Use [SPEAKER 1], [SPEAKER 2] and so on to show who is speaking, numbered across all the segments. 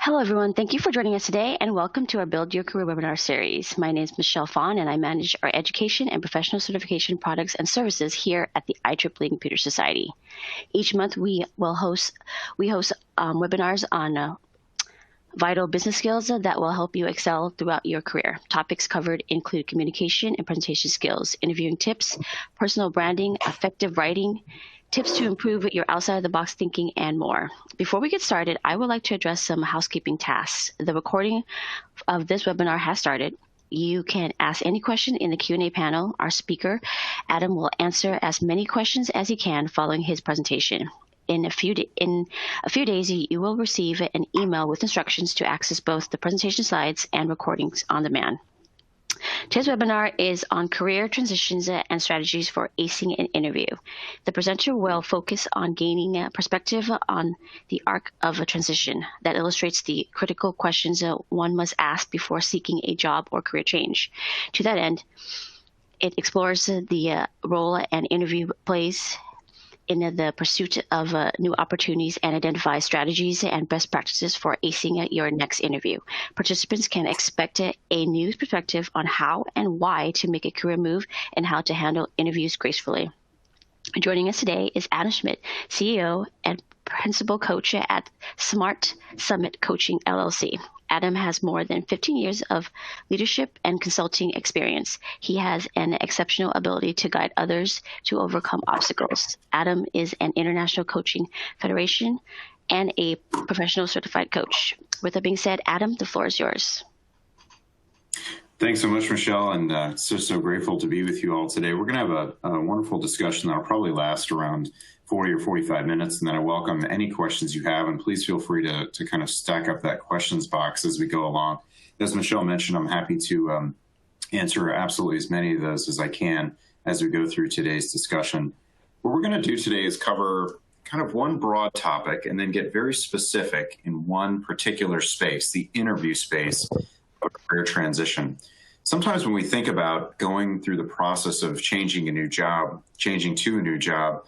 [SPEAKER 1] Hello, everyone. Thank you for joining us today, and welcome to our Build Your Career webinar series. My name is Michelle Fawn, and I manage our education and professional certification products and services here at the IEEE Computer Society. Each month, we host webinars on vital business skills that will help you excel throughout your career. Topics covered include communication and presentation skills, interviewing tips, personal branding, effective writing, tips to improve your outside-of-the-box thinking, and more. Before we get started, I would like to address some housekeeping tasks. The recording of this webinar has started. You can ask any question in the Q&A panel. Our speaker, Adam, will answer as many questions as he can following his presentation. In a few days, you will receive an email with instructions to access both the presentation slides and recordings on demand. Today's webinar is on career transitions and strategies for acing an interview. The presenter will focus on gaining a perspective on the arc of a transition that illustrates the critical questions one must ask before seeking a job or career change. To that end, it explores the role an interview plays in the pursuit of new opportunities and identify strategies and best practices for acing your next interview. Participants can expect a new perspective on how and why to make a career move and how to handle interviews gracefully. Joining us today is Adam Schmidt, CEO and Principal Coach at Smart Summit Coaching, LLC. Adam has more than 15 years of leadership and consulting experience. He has an exceptional ability to guide others to overcome obstacles. Adam is an International Coaching Federation and a professional certified coach. With that being said, Adam, the floor is yours.
[SPEAKER 2] Thanks so much, Michelle, and so grateful to be with you all today. We're going to have a wonderful discussion that will probably last around 40 or 45 minutes, and then I welcome any questions you have, and please feel free to kind of stack up that questions box as we go along. As Michelle mentioned, I'm happy to answer absolutely as many of those as I can as we go through today's discussion. What we're going to do today is cover kind of one broad topic and then get very specific in one particular space, the interview space of career transition. Sometimes when we think about going through the process of changing to a new job,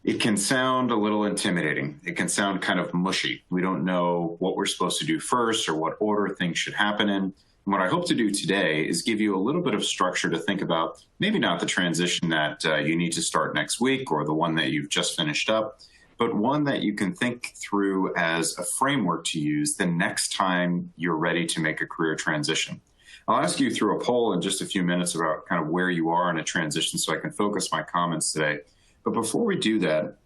[SPEAKER 2] it can sound a little intimidating. It can sound kind of mushy. We don't know what we're supposed to do first or what order things should happen in. And what I hope to do today is give you a little bit of structure to think about, maybe not the transition that you need to start next week or the one that you've just finished up, but one that you can think through as a framework to use the next time you're ready to make a career transition. I'll ask you through a poll in just a few minutes about kind of where you are in a transition so I can focus my comments today. But before we do that,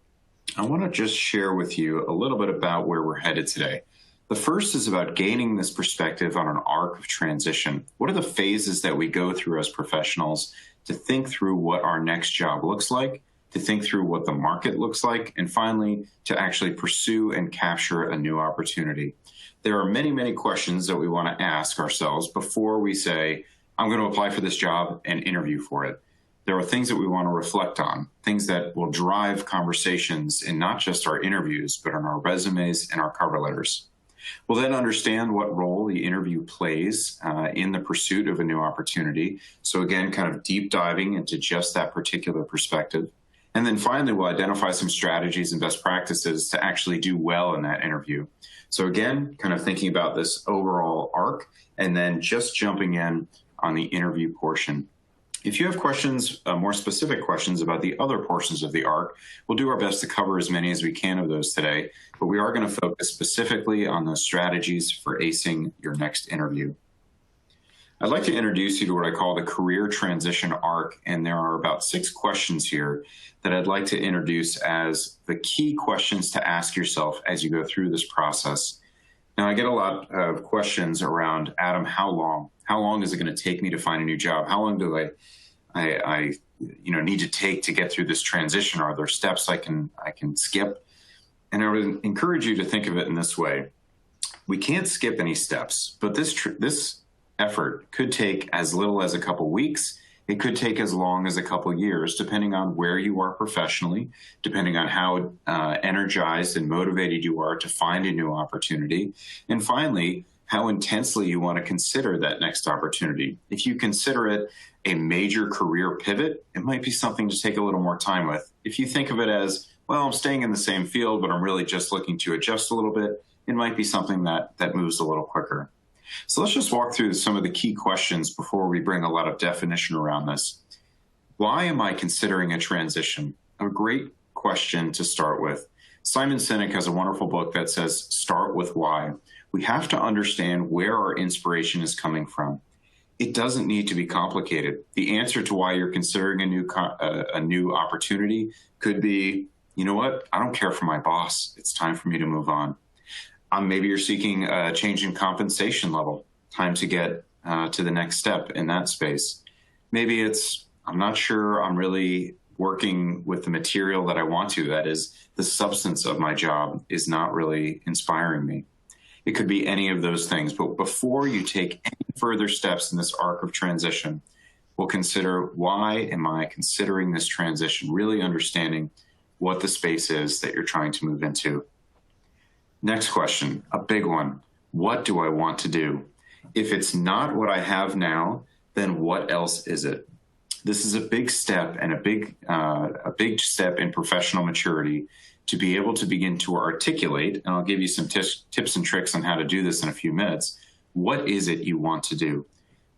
[SPEAKER 2] I want to just share with you a little bit about where we're headed today. The first is about gaining this perspective on an arc of transition. What are the phases that we go through as professionals to think through what our next job looks like, to think through what the market looks like, and finally, to actually pursue and capture a new opportunity. There are many, many questions that we want to ask ourselves before we say, I'm going to apply for this job and interview for it. There are things that we want to reflect on, things that will drive conversations in not just our interviews, but on our resumes and our cover letters. We'll then understand what role the interview plays in the pursuit of a new opportunity. So again, kind of deep diving into just that particular perspective. And then finally, we'll identify some strategies and best practices to actually do well in that interview. So again, kind of thinking about this overall arc and then just jumping in on the interview portion. If you have questions, more specific questions about the other portions of the arc, we'll do our best to cover as many as we can of those today, but we are going to focus specifically on the strategies for acing your next interview. I'd like to introduce you to what I call the career transition arc, and there are about 6 questions here that I'd like to introduce as the key questions to ask yourself as you go through this process. Now, I get a lot of questions around, Adam, how long? How long is it going to take me to find a new job? How long do I need to take to get through this transition? Are there steps I can skip? And I would encourage you to think of it in this way. We can't skip any steps, but this effort could take as little as a couple weeks. It could take as long as a couple years, depending on where you are professionally, depending on how energized and motivated you are to find a new opportunity. And finally, how intensely you want to consider that next opportunity. If you consider it a major career pivot, it might be something to take a little more time with. If you think of it as, well, I'm staying in the same field, but I'm really just looking to adjust a little bit, it might be something that moves a little quicker. So let's just walk through some of the key questions before we bring a lot of definition around this. Why am I considering a transition? A great question to start with. Simon Sinek has a wonderful book that says, start with why. We have to understand where our inspiration is coming from. It doesn't need to be complicated. The answer to why you're considering a new opportunity could be, you know what? I don't care for my boss. It's time for me to move on. Maybe you're seeking a change in compensation level. Time to get to the next step in that space. Maybe it's, I'm not sure I'm really working with the material that I want to. That is, the substance of my job is not really inspiring me. It could be any of those things. But before you take any further steps in this arc of transition, we'll consider, why am I considering this transition? Really understanding what the space is that you're trying to move into. Next question, a big one. What do I want to do? If it's not what I have now, then what else is it? This is a big step, and a big step in professional maturity, to be able to begin to articulate, and I'll give you some tips and tricks on how to do this in a few minutes. What is it you want to do?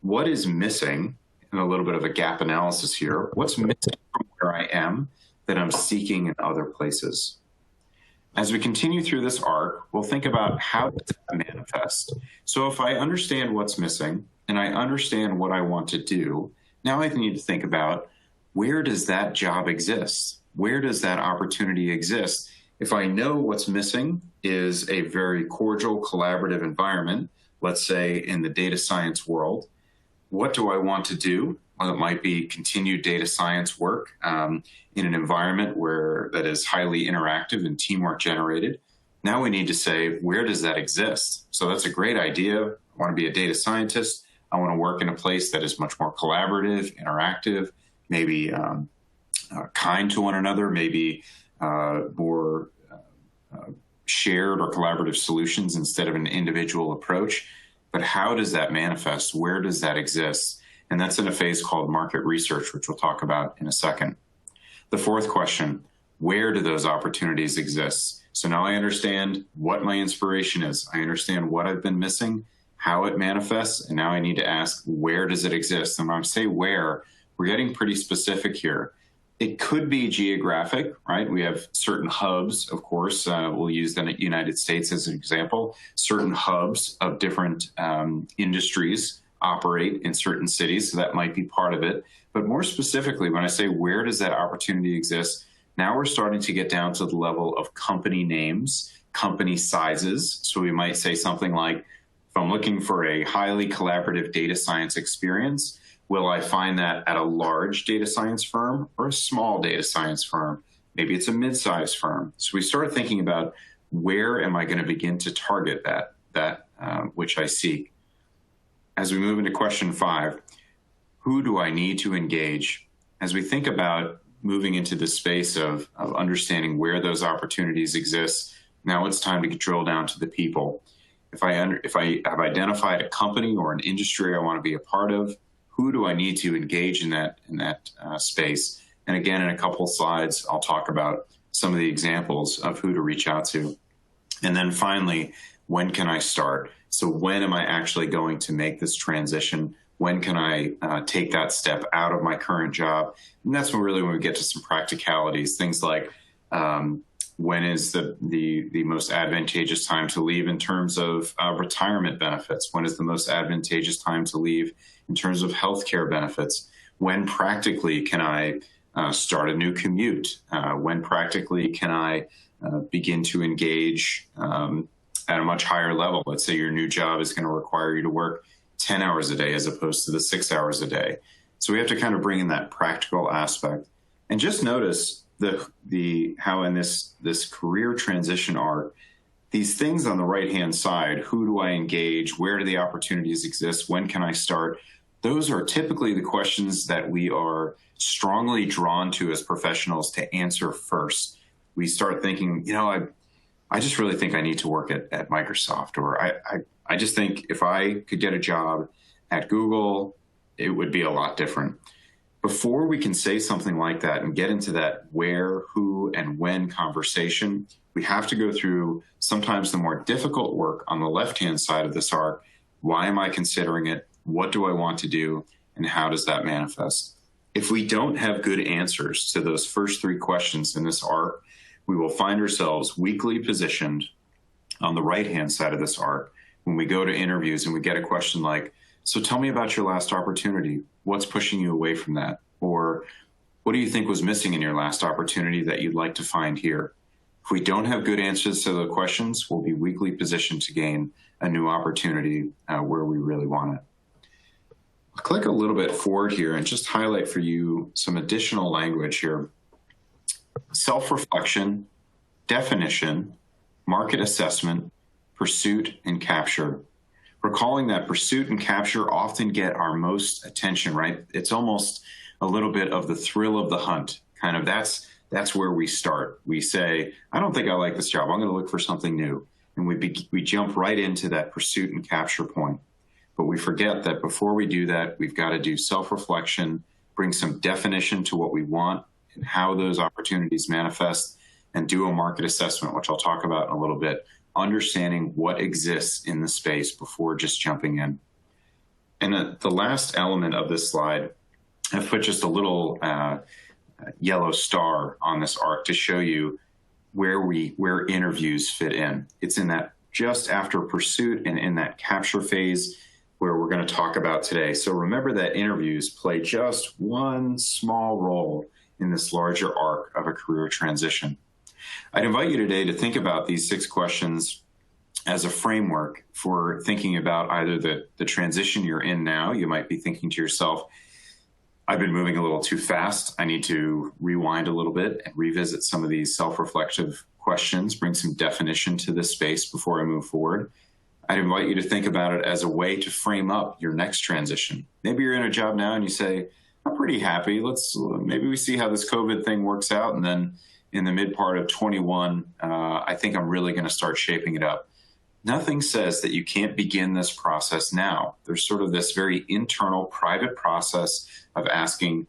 [SPEAKER 2] What is missing? And a little bit of a gap analysis here. What's missing from where I am that I'm seeking in other places? As we continue through this arc, we'll think about how does that manifest. So if I understand what's missing and I understand what I want to do, now I need to think about, where does that job exist? Where does that opportunity exist? If I know what's missing is a very cordial, collaborative environment, let's say in the data science world, what do I want to do? Well, it might be continued data science work in an environment that is highly interactive and teamwork generated. Now we need to say, where does that exist? So that's a great idea. I want to be a data scientist. I want to work in a place that is much more collaborative, interactive, maybe kind to one another, maybe more shared or collaborative solutions instead of an individual approach. But how does that manifest? Where does that exist? And that's in a phase called market research, which we'll talk about in a second. The fourth question, where do those opportunities exist? So now I understand what my inspiration is. I understand what I've been missing, how it manifests, and now I need to ask, where does it exist? And when I say where, we're getting pretty specific here. It could be geographic, right? We have certain hubs, of course. We'll use the United States as an example. Certain hubs of different industries operate in certain cities, so that might be part of it. But more specifically, when I say where does that opportunity exist, now we're starting to get down to the level of company names, company sizes. So we might say something like, if I'm looking for a highly collaborative data science experience, will I find that at a large data science firm or a small data science firm? Maybe it's a mid-sized firm. So we start thinking about, where am I going to begin to target that which I seek? As we move into question 5, who do I need to engage? As we think about moving into the space of understanding where those opportunities exist, now it's time to drill down to the people. If I have identified a company or an industry I want to be a part of, who do I need to engage in that space? And again, in a couple of slides, I'll talk about some of the examples of who to reach out to. And then finally, when can I start? So when am I actually going to make this transition? When can I take that step out of my current job? And that's when we get to some practicalities, things like when is the most advantageous time to leave in terms of retirement benefits? When is the most advantageous time to leave in terms of healthcare benefits? When practically can I start a new commute? When practically can I begin to engage at a much higher level? Let's say your new job is going to require you to work 10 hours a day as opposed to the 6 hours a day. So we have to kind of bring in that practical aspect. And just notice how in this career transition arc, these things on the right-hand side, who do I engage? Where do the opportunities exist? When can I start? Those are typically the questions that we are strongly drawn to as professionals to answer first. We start thinking, I just really think I need to work at Microsoft, or I just think if I could get a job at Google, it would be a lot different. Before we can say something like that and get into that where, who, and when conversation, We have to go through sometimes the more difficult work on the left-hand side of this arc. Why am I considering it? What do I want to do? And how does that manifest? If we don't have good answers to those first three questions in this arc, we will find ourselves weakly positioned on the right-hand side of this arc when we go to interviews and we get a question like, so tell me about your last opportunity. What's pushing you away from that? Or what do you think was missing in your last opportunity that you'd like to find here? If we don't have good answers to the questions, we'll be weakly positioned to gain a new opportunity where we really want it. I'll click a little bit forward here and just highlight for you some additional language here. Self-reflection, definition, market assessment, pursuit, and capture. Recalling that pursuit and capture often get our most attention, right? It's almost a little bit of the thrill of the hunt. Kind of that's where we start. We say, I don't think I like this job. I'm going to look for something new. And we jump right into that pursuit and capture point. But we forget that before we do that, we've got to do self-reflection, bring some definition to what we want and how those opportunities manifest, and do a market assessment, which I'll talk about in a little bit, understanding what exists in the space before just jumping in. And the last element of this slide, I've put just a little yellow star on this arc to show you where interviews fit in. It's in that just after pursuit and in that capture phase where we're going to talk about today. So remember that interviews play just one small role in this larger arc of a career transition. I'd invite you today to think about these 6 questions as a framework for thinking about either the transition you're in now. You might be thinking to yourself, I've been moving a little too fast. I need to rewind a little bit and revisit some of these self-reflective questions, bring some definition to this space before I move forward. I'd invite you to think about it as a way to frame up your next transition. Maybe you're in a job now and you say, I'm pretty happy. Maybe we see how this COVID thing works out. And then in the mid part of 21, I think I'm really going to start shaping it up. Nothing says that you can't begin this process now. There's sort of this very internal, private process of asking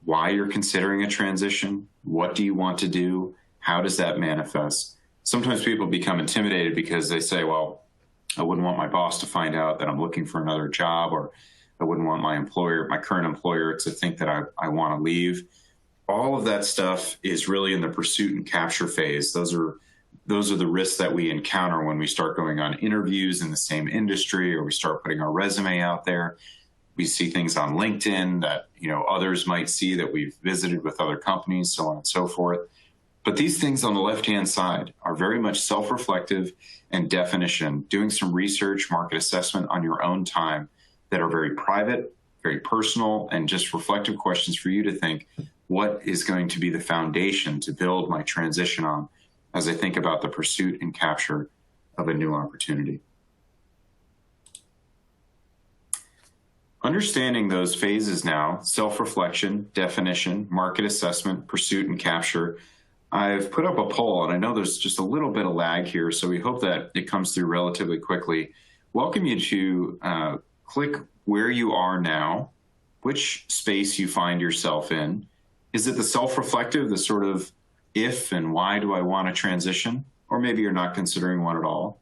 [SPEAKER 2] why you're considering a transition. What do you want to do? How does that manifest? Sometimes people become intimidated because they say, well, I wouldn't want my boss to find out that I'm looking for another job, or I wouldn't want my current employer to think that I want to leave. All of that stuff is really in the pursuit and capture phase. Those are the risks that we encounter when we start going on interviews in the same industry, or we start putting our resume out there. We see things on LinkedIn that others might see that we've visited with other companies, so on and so forth. But these things on the left-hand side are very much self-reflective and definition, doing some research, market assessment on your own time that are very private, very personal, and just reflective questions for you to think, what is going to be the foundation to build my transition on as I think about the pursuit and capture of a new opportunity. Understanding those phases now, self-reflection, definition, market assessment, pursuit and capture, I've put up a poll, and I know there's just a little bit of lag here, so we hope that it comes through relatively quickly. Welcome you to click where you are now, which space you find yourself in. Is it the self-reflective, the sort of if and why do I want to transition? Or maybe you're not considering one at all.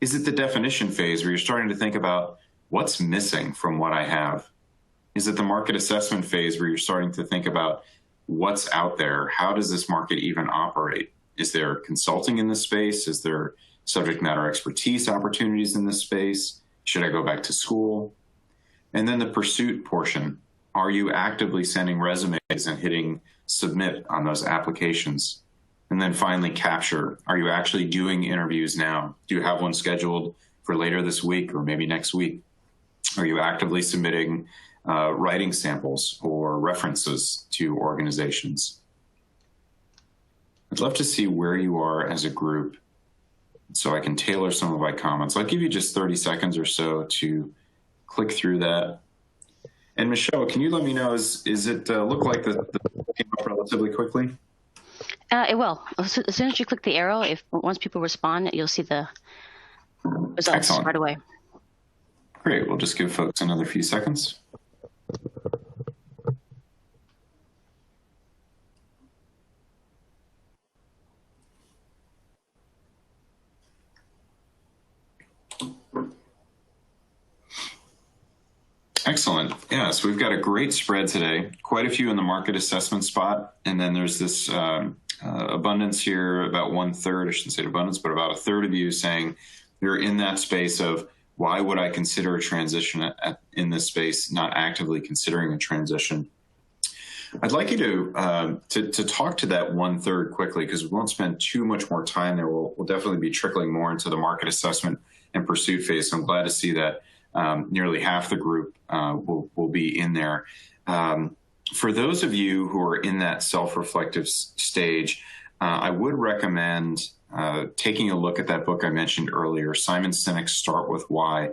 [SPEAKER 2] Is it the definition phase where you're starting to think about what's missing from what I have? Is it the market assessment phase where you're starting to think about what's out there? How does this market even operate? Is there consulting in this space? Is there subject matter expertise opportunities in this space? Should I go back to school? And then the pursuit portion. Are you actively sending resumes and hitting submit on those applications? And then finally, capture. Are you actually doing interviews now? Do you have one scheduled for later this week or maybe next week? Are you actively submitting writing samples or references to organizations? I'd love to see where you are as a group so I can tailor some of my comments. I'll give you just 30 seconds or so to click through that. And Michelle, can you let me know, is it look like the came up relatively quickly?
[SPEAKER 1] It will. As soon as you click the arrow, once people respond, you'll see the results
[SPEAKER 2] Excellent.
[SPEAKER 1] Right away.
[SPEAKER 2] Great. We'll just give folks another few seconds. Excellent. Yeah, so we've got a great spread today, quite a few in the market assessment spot. And then there's this abundance here, about 1/3, I shouldn't say abundance, but about 1/3 of you saying you're in that space of why would I consider a transition in this space, not actively considering a transition. I'd like you to talk to that 1/3 quickly, because we won't spend too much more time there. We'll definitely be trickling more into the market assessment and pursuit phase. So I'm glad to see that nearly half the group will be in there. For those of you who are in that self-reflective stage, I would recommend taking a look at that book I mentioned earlier, Simon Sinek's Start With Why.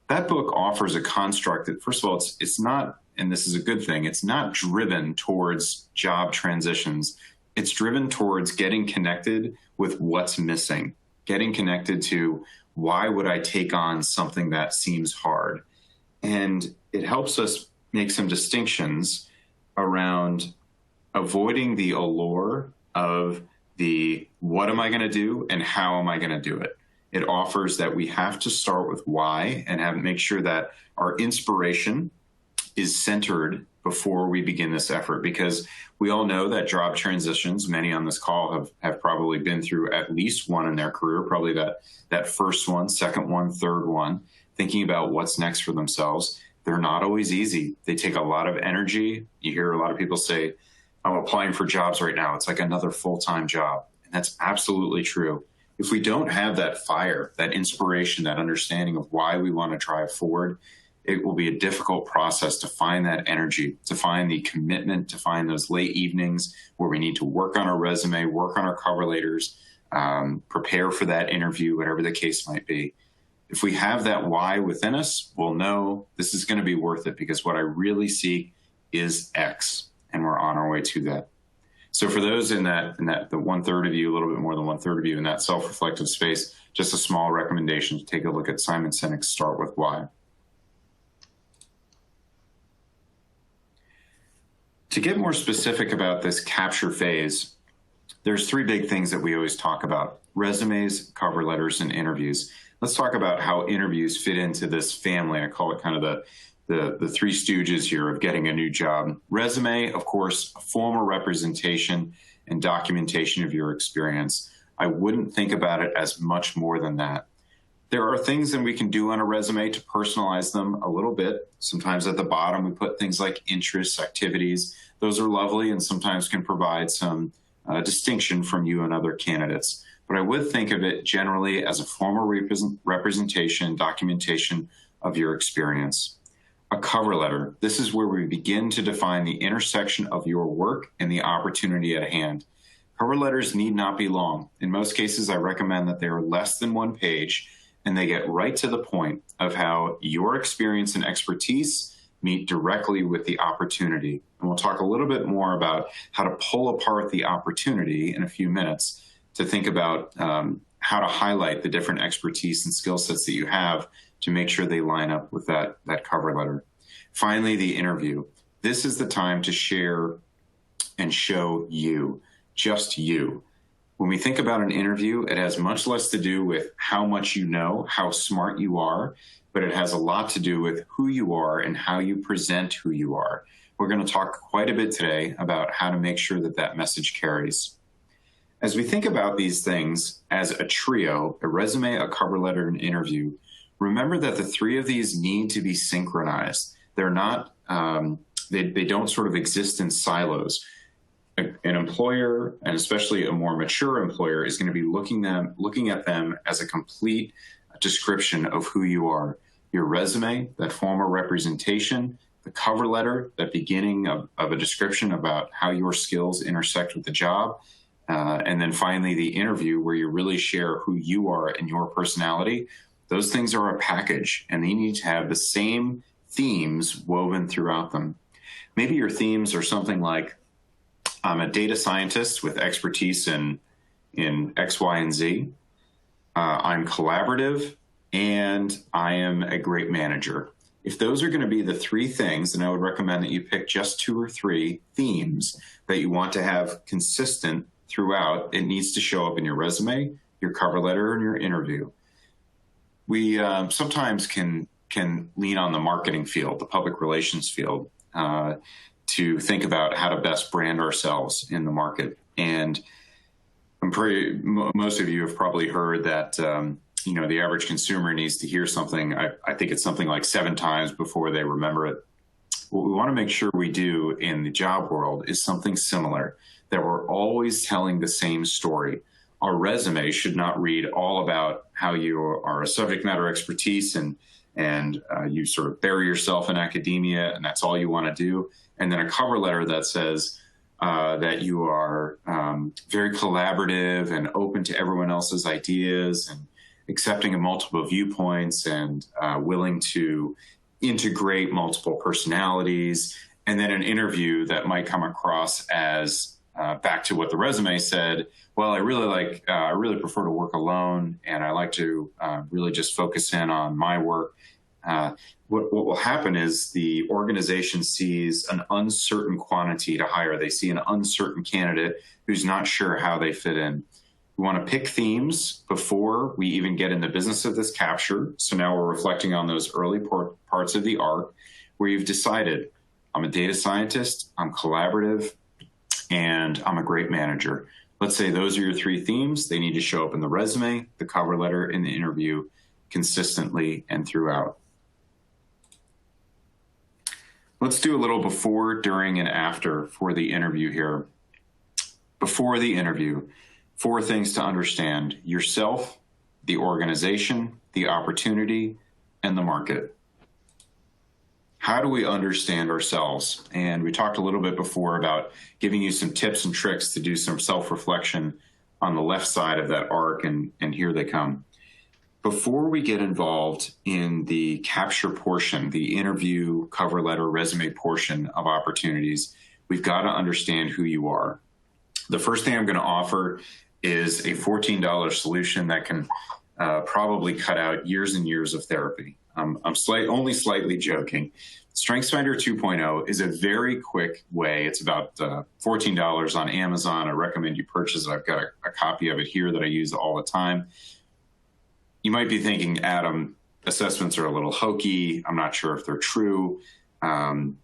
[SPEAKER 2] That book offers a construct that, first of all, it's not, and this is a good thing, it's not driven towards job transitions. It's driven towards getting connected with what's missing, getting connected to why would I take on something that seems hard? And it helps us make some distinctions around avoiding the allure of the what am I going to do and how am I going to do it. It offers that we have to start with why and make sure that our inspiration is centered before we begin this effort, because we all know that job transitions, many on this call have probably been through at least one in their career, probably that first one, second one, third one, thinking about what's next for themselves. They're not always easy. They take a lot of energy. You hear a lot of people say, I'm applying for jobs right now. It's like another full-time job. And that's absolutely true. If we don't have that fire, that inspiration, that understanding of why we want to drive forward, it will be a difficult process to find that energy, to find the commitment, to find those late evenings where we need to work on our resume, work on our cover letters, prepare for that interview, whatever the case might be. If we have that why within us, we'll know this is going to be worth it, because what I really seek is X, and we're on our way to that. So for those in that the 1/3 of you, a little bit more than 1/3 of you in that self-reflective space, just a small recommendation to take a look at Simon Sinek's Start With Why. To get more specific about this capture phase, there's 3 big things that we always talk about: resumes, cover letters, and interviews. Let's talk about how interviews fit into this family. I call it kind of the 3 stooges here of getting a new job. Resume, of course, a formal representation and documentation of your experience. I wouldn't think about it as much more than that. There are things that we can do on a resume to personalize them a little bit. Sometimes at the bottom, we put things like interests, activities. Those are lovely and sometimes can provide some distinction from you and other candidates. But I would think of it generally as a formal representation, documentation of your experience. A cover letter. This is where we begin to define the intersection of your work and the opportunity at hand. Cover letters need not be long. In most cases, I recommend that they are less than 1 page, and they get right to the point of how your experience and expertise meet directly with the opportunity. And we'll talk a little bit more about how to pull apart the opportunity in a few minutes to think about how to highlight the different expertise and skill sets that you have to make sure they line up with that cover letter. Finally, the interview. This is the time to share and show you, just you. When we think about an interview, it has much less to do with how much you know, how smart you are, but it has a lot to do with who you are and how you present who you are. We're going to talk quite a bit today about how to make sure that that message carries. As we think about these things as a trio, a resume, a cover letter, and an interview, remember that the 3 of these need to be synchronized. They're not, they don't sort of exist in silos. An employer, and especially a more mature employer, is going to be looking at them as a complete description of who you are. Your resume, that formal representation, the cover letter, that beginning of a description about how your skills intersect with the job, and then finally the interview where you really share who you are and your personality. Those things are a package, and they need to have the same themes woven throughout them. Maybe your themes are something like, I'm a data scientist with expertise in X, Y, and Z. I'm collaborative, and I am a great manager. If those are going to be the 3 things, then I would recommend that you pick just 2 or 3 themes that you want to have consistent throughout. It needs to show up in your resume, your cover letter, and your interview. we sometimes can lean on the marketing field, the public relations field, to think about how to best brand ourselves in the market. And most of you have probably heard that the average consumer needs to hear something. I think it's something like 7 times before they remember it. What we want to make sure we do in the job world is something similar, that we're always telling the same story. Our resume should not read all about how you are a subject matter expertise and you sort of bury yourself in academia and that's all you want to do. And then a cover letter that says that you are very collaborative and open to everyone else's ideas and accepting of multiple viewpoints and willing to integrate multiple personalities. And then an interview that might come across as back to what the resume said. Well, I really prefer to work alone, and I like to really just focus in on my work. What will happen is the organization sees an uncertain quantity to hire. They see an uncertain candidate who's not sure how they fit in. We want to pick themes before we even get in the business of this capture. So now we're reflecting on those early parts of the arc where you've decided, I'm a data scientist, I'm collaborative, and I'm a great manager. Let's say those are your 3 themes. They need to show up in the resume, the cover letter, and the interview consistently and throughout. Let's do a little before, during, and after for the interview here. Before the interview, 4 things to understand: yourself, the organization, the opportunity, and the market. How do we understand ourselves? And we talked a little bit before about giving you some tips and tricks to do some self-reflection on the left side of that arc, and here they come. Before we get involved in the capture portion, the interview, cover letter, resume portion of opportunities, we've got to understand who you are. The first thing I'm going to offer is a $14 solution that can probably cut out years and years of therapy. I'm only slightly joking. StrengthsFinder 2.0 is a very quick way. It's about $14 on Amazon. I recommend you purchase it. I've got a copy of it here that I use all the time. You might be thinking, Adam, assessments are a little hokey. I'm not sure if they're true. Sometimes,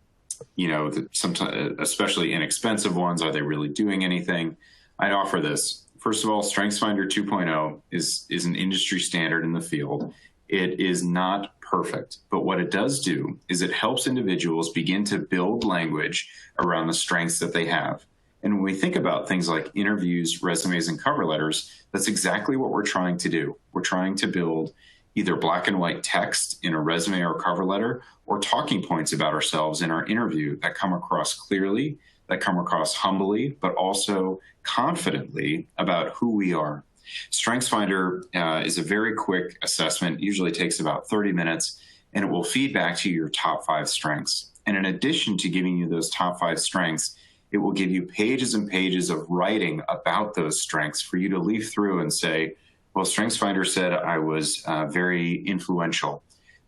[SPEAKER 2] especially inexpensive ones, are they really doing anything? I'd offer this. First of all, StrengthsFinder 2.0 is an industry standard in the field. It is not perfect, but what it does do is it helps individuals begin to build language around the strengths that they have. And when we think about things like interviews, resumes, and cover letters, that's exactly what we're trying to do. We're trying to build either black and white text in a resume or cover letter, or talking points about ourselves in our interview that come across clearly, that come across humbly, but also confidently about who we are. StrengthsFinder is a very quick assessment, usually takes about 30 minutes, and it will feed back to you your top 5 strengths. And in addition to giving you those top 5 strengths, it will give you pages and pages of writing about those strengths for you to leaf through and say, well, StrengthsFinder said I was very influential.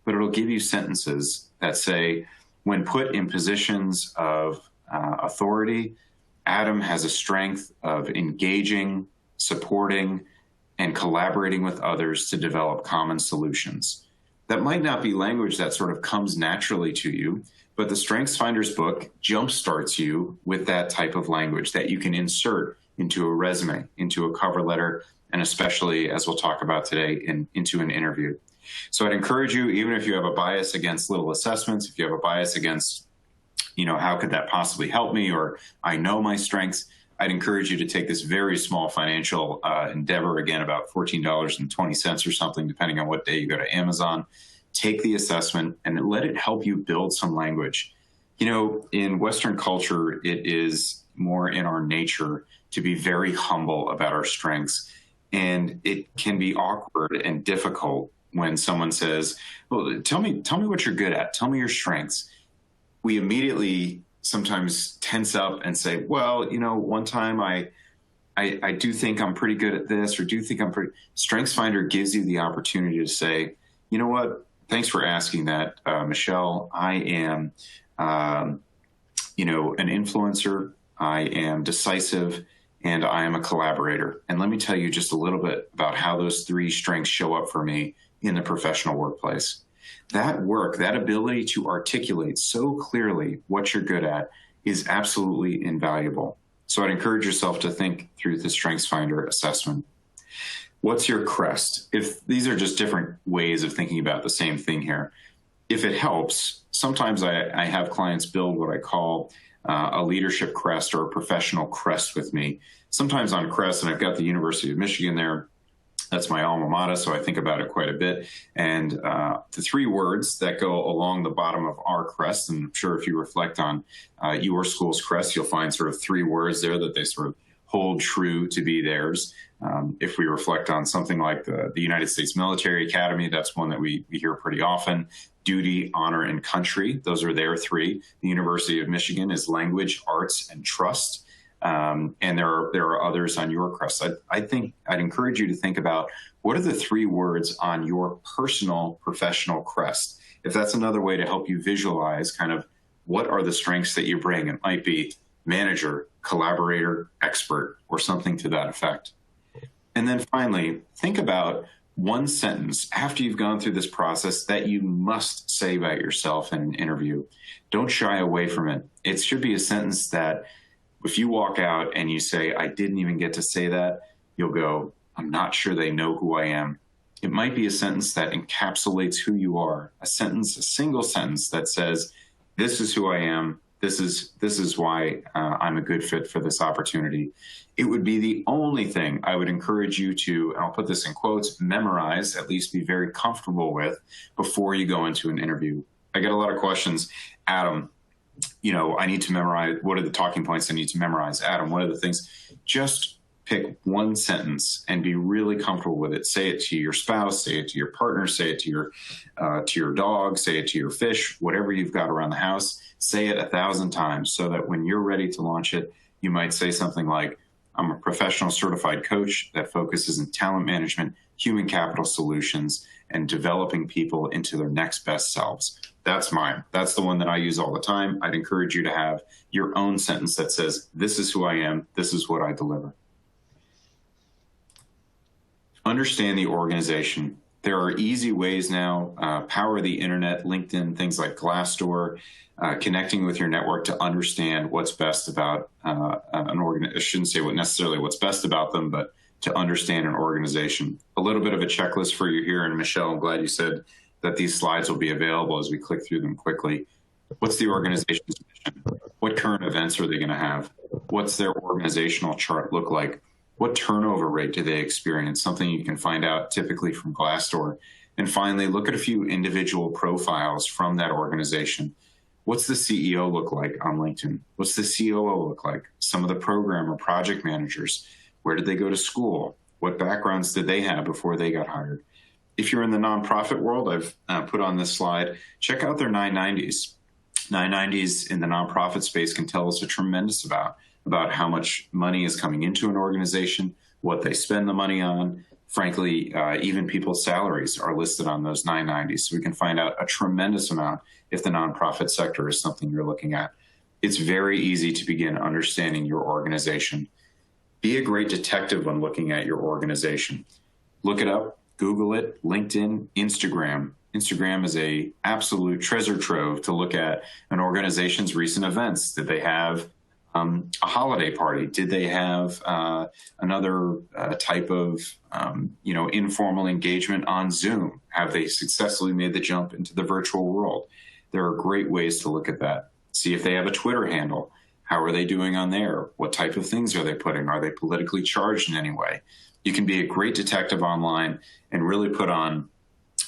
[SPEAKER 2] But it'll give you sentences that say, when put in positions of authority, Adam has a strength of engaging, supporting, and collaborating with others to develop common solutions. That might not be language that sort of comes naturally to you, but the StrengthsFinder's book jumpstarts you with that type of language that you can insert into a resume, into a cover letter, and especially, as we'll talk about today, into an interview. So I'd encourage you, even if you have a bias against little assessments, if you have a bias against, how could that possibly help me, or I know my strengths, I'd encourage you to take this very small financial endeavor, again, about $14.20 or something, depending on what day you go to Amazon. Take the assessment and let it help you build some language. In Western culture, it is more in our nature to be very humble about our strengths. And it can be awkward and difficult when someone says, well, tell me what you're good at. Tell me your strengths. We immediately sometimes tense up and say, well, one time I do think I'm pretty good at this, or do think I'm pretty. StrengthsFinder gives you the opportunity to say, you know what? Thanks for asking that, Michelle. I am, an influencer. I am decisive, and I am a collaborator. And let me tell you just a little bit about how those 3 strengths show up for me in the professional workplace. That work, that ability to articulate so clearly what you're good at is absolutely invaluable. So I'd encourage yourself to think through the StrengthsFinder assessment. What's your crest? If these are just different ways of thinking about the same thing here. If it helps, sometimes I have clients build what I call a leadership crest or a professional crest with me. Sometimes on crest, and I've got the University of Michigan there. That's my alma mater, so I think about it quite a bit. And the three words that go along the bottom of our crest, and I'm sure if you reflect on your school's crest, you'll find sort of three words there that they sort of hold true to be theirs. If we reflect on something like the United States Military Academy, that's one that we hear pretty often. Duty, honor, and country, those are their three. The University of Michigan is language, arts, and trust. And there are others on your crest. I think I'd encourage you to think about what are the three words on your personal professional crest. If that's another way to help you visualize kind of what are the strengths that you bring. It might be manager, collaborator, expert, or something to that effect. And then finally, think about one sentence after you've gone through this process that you must say about yourself in an interview. Don't shy away from it. It should be a sentence that if you walk out and you say, I didn't even get to say that, you'll go, I'm not sure they know who I am. It might be a sentence that encapsulates who you are, a single sentence that says, this is who I am. This is why I'm a good fit for this opportunity. It would be the only thing I would encourage you to, and I'll put this in quotes, memorize, at least be very comfortable with before you go into an interview. I get a lot of questions. Adam, I need to memorize. What are the talking points I need to memorize? Adam, what are the things? Just pick one sentence and be really comfortable with it. Say it to your spouse, say it to your partner, say it to your dog, say it to your fish, whatever you've got around the house. Say it 1,000 times so that when you're ready to launch it, you might say something like, I'm a professional certified coach that focuses in talent management, human capital solutions, and developing people into their next best selves. That's mine. That's the one that I use all the time. I'd encourage you to have your own sentence that says, this is who I am. This is what I deliver. Understand the organization. There are easy ways now, power of the internet, LinkedIn, things like Glassdoor, connecting with your network to understand what's best about an organization. I shouldn't say necessarily what's best about them, but to understand an organization. A little bit of a checklist for you here. And Michelle, I'm glad you said that these slides will be available as we click through them quickly. What's the organization's mission? What current events are they going to have? What's their organizational chart look like? What turnover rate do they experience? Something you can find out typically from Glassdoor. And finally, look at a few individual profiles from that organization. What's the CEO look like on LinkedIn? What's the COO look like? Some of the program or project managers, where did they go to school? What backgrounds did they have before they got hired? If you're in the nonprofit world, I've put on this slide, check out their 990s. 990s in the nonprofit space can tell us a tremendous about how much money is coming into an organization, what they spend the money on. Frankly, even people's salaries are listed on those 990s. So we can find out a tremendous amount if the nonprofit sector is something you're looking at. It's very easy to begin understanding your organization. Be a great detective when looking at your organization. Look it up, Google it, LinkedIn, Instagram. Instagram is an absolute treasure trove to look at an organization's recent events. Did they have a holiday party? Did they have another type of informal engagement on Zoom? Have they successfully made the jump into the virtual world? There are great ways to look at that. See if they have a Twitter handle. How are they doing on there? What type of things are they putting? Are they politically charged in any way? You can be a great detective online and really put on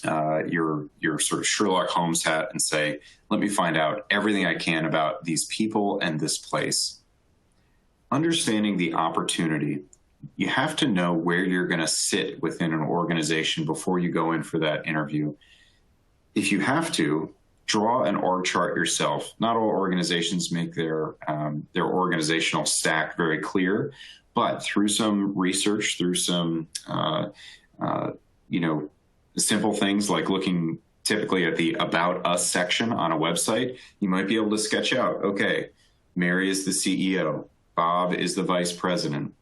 [SPEAKER 2] your sort of Sherlock Holmes hat and say, let me find out everything I can about these people and this place. Understanding the opportunity. You have to know where you're going to sit within an organization before you go in for that interview. If you have to, draw an org chart yourself. Not all organizations make their organizational stack very clear, but through some research, through some simple things like looking typically at the About Us section on a website, you might be able to sketch out, okay, Mary is the CEO, Bob is the vice president,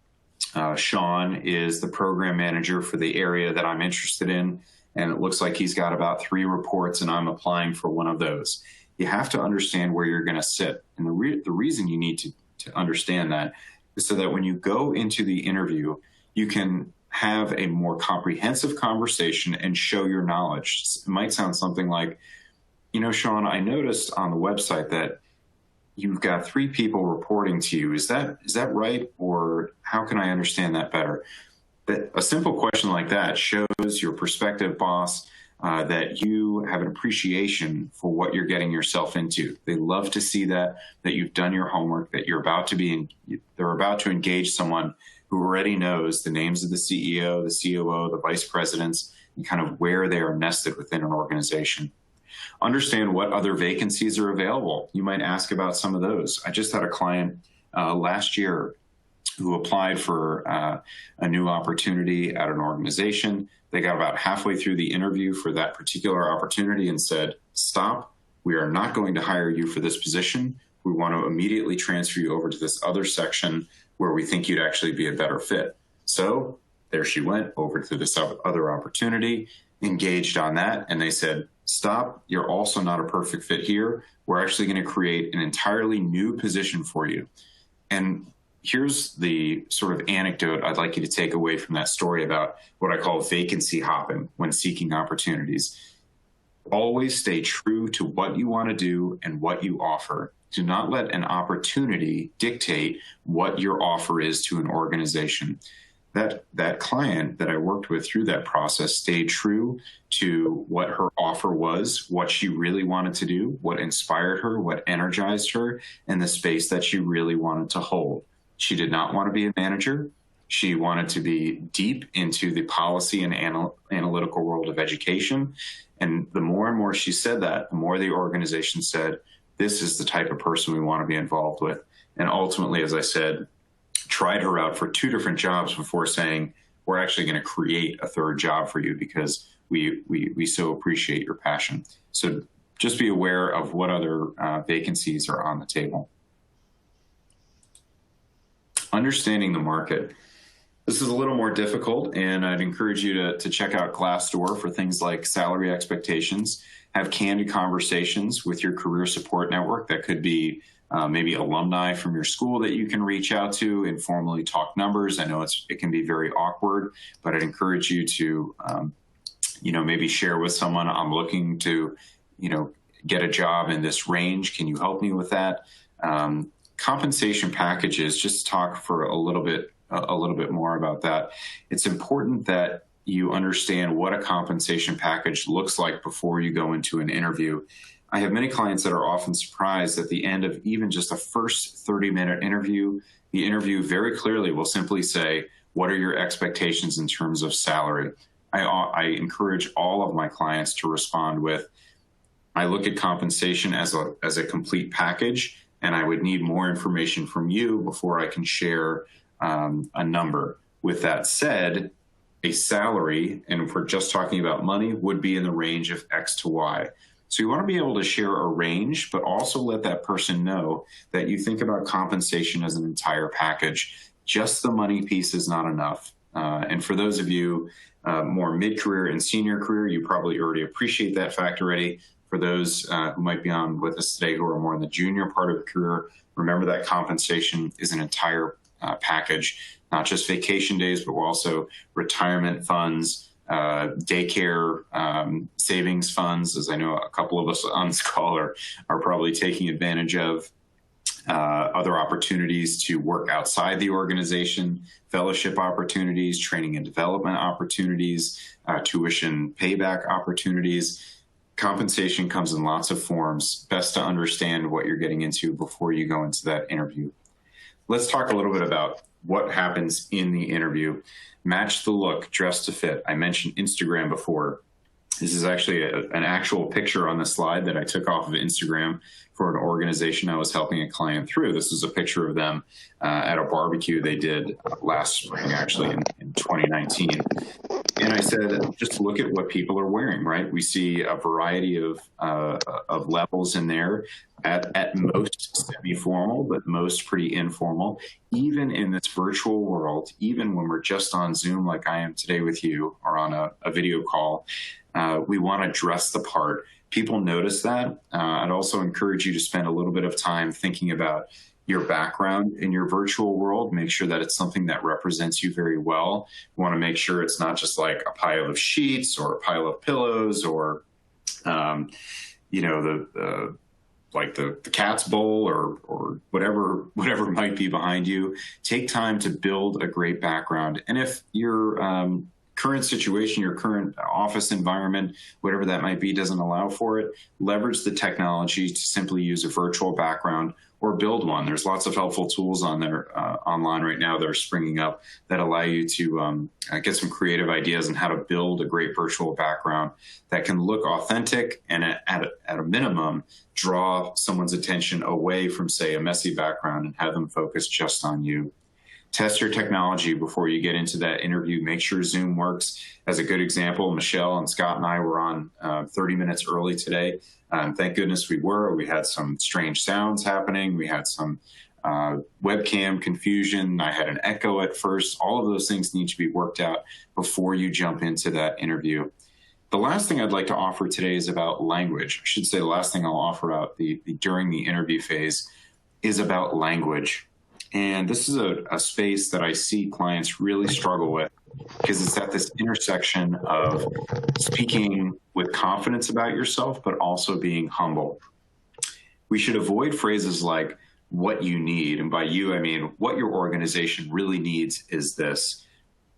[SPEAKER 2] Sean is the program manager for the area that I'm interested in, and it looks like he's got about 3 reports and I'm applying for one of those. You have to understand where you're going to sit. And the reason you need to understand that is so that when you go into the interview, you can have a more comprehensive conversation and show your knowledge. It might sound something like, Sean, I noticed on the website that you've got 3 people reporting to you. Is that right? Or how can I understand that better? That a simple question like that shows your prospective boss that you have an appreciation for what you're getting yourself into. They love to see that you've done your homework, that they're about to engage someone who already knows the names of the CEO, the COO, the vice presidents, and kind of where they are nested within an organization. Understand what other vacancies are available. You might ask about some of those. I just had a client last year who applied for a new opportunity at an organization. They got about halfway through the interview for that particular opportunity and said, "Stop, we are not going to hire you for this position. We want to immediately transfer you over to this other section where we think you'd actually be a better fit." So there she went over to this other opportunity, engaged on that, and they said, "Stop, you're also not a perfect fit here. We're actually going to create an entirely new position for you." And here's the sort of anecdote I'd like you to take away from that story about what I call vacancy hopping when seeking opportunities. Always stay true to what you want to do and what you offer. Do not let an opportunity dictate what your offer is to an organization. That client that I worked with through that process stayed true to what her offer was, what she really wanted to do, what inspired her, what energized her, and the space that she really wanted to hold. She did not want to be a manager. She wanted to be deep into the policy and analytical world of education. And the more and more she said that, the more the organization said, this is the type of person we want to be involved with. And ultimately, as I said, tried her out for 2 different jobs before saying, we're actually going to create a 3rd job for you because we so appreciate your passion. So just be aware of what other vacancies are on the table. Understanding the market. This is a little more difficult, and I'd encourage you to check out Glassdoor for things like salary expectations. Have candid conversations with your career support network. That could be maybe alumni from your school that you can reach out to, informally talk numbers. I know it can be very awkward, but I'd encourage you to, maybe share with someone, I'm looking to, get a job in this range. Can you help me with that? Compensation packages, just talk for a little bit more about that. It's important that you understand what a compensation package looks like before you go into an interview. I have many clients that are often surprised at the end of even just a first 30-minute interview. The interview very clearly will simply say, what are your expectations in terms of salary? I encourage all of my clients to respond with, I look at compensation as a complete package, and I would need more information from you before I can share a number. With that said, a salary, and if we're just talking about money, would be in the range of X to Y. So you want to be able to share a range, but also let that person know that you think about compensation as an entire package. Just the money piece is not enough. And for those of you more mid-career and senior career, you probably already appreciate that fact already. For those who might be on with us today who are more in the junior part of the career, remember that compensation is an entire package, not just vacation days, but also retirement funds, daycare savings funds, as I know a couple of us on this call are probably taking advantage of, other opportunities to work outside the organization, fellowship opportunities, training and development opportunities, tuition payback opportunities. Compensation comes in lots of forms. Best to understand what you're getting into before you go into that interview. Let's talk a little bit about what happens in the interview. Match the look, dress to fit. I mentioned Instagram before. This is actually an actual picture on the slide that I took off of Instagram for an organization I was helping a client through. This is a picture of them at a barbecue they did last spring, actually in 2019. And I said, just look at what people are wearing, right? We see a variety of levels in there, at most semi-formal, but most pretty informal. Even in this virtual world, even when we're just on Zoom like I am today with you, or on a video call, we want to dress the part. People notice that. I'd also encourage you to spend a little bit of time thinking about your background in your virtual world. Make sure that it's something that represents you very well. You want to make sure it's not just like a pile of sheets or a pile of pillows or, the cat's bowl or whatever might be behind you. Take time to build a great background. And if your current situation, your current office environment, whatever that might be, doesn't allow for it, leverage the technology to simply use a virtual background or build one. There's lots of helpful tools on there online right now that are springing up that allow you to get some creative ideas on how to build a great virtual background that can look authentic and at a minimum, draw someone's attention away from, say, a messy background and have them focus just on you. Test your technology before you get into that interview. Make sure Zoom works. As a good example, Michelle and Scott and I were on 30 minutes early today. Thank goodness we were. We had some strange sounds happening. We had some webcam confusion. I had an echo at first. All of those things need to be worked out before you jump into that interview. The last thing I'd like to offer today is about language. I should say the last thing I'll offer out during the interview phase is about language. And this is a space that I see clients really struggle with because it's at this intersection of speaking with confidence about yourself, but also being humble. We should avoid phrases like what you need. And by you, I mean what your organization really needs is this.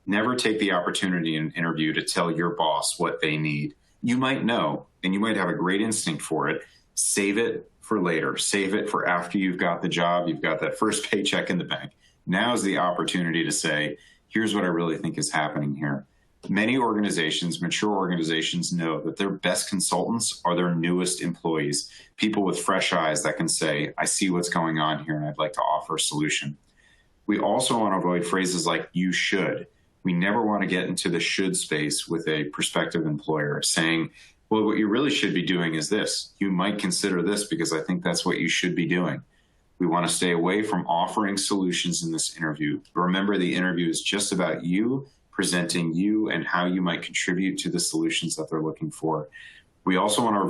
[SPEAKER 2] Never take the opportunity in an interview to tell your boss what they need. You might know, and you might have a great instinct for it. Save it for later. Save it for after you've got the job, you've got that first paycheck in the bank. Now is the opportunity to say, here's what I really think is happening here. Many organizations, mature organizations, know that their best consultants are their newest employees, people with fresh eyes that can say, I see what's going on here and I'd like to offer a solution. We also want to avoid phrases like you should. We never want to get into the should space with a prospective employer saying, well, what you really should be doing is this. You might consider this because I think that's what you should be doing. We want to stay away from offering solutions in this interview. Remember, the interview is just about you, presenting you and how you might contribute to the solutions that they're looking for. We also want to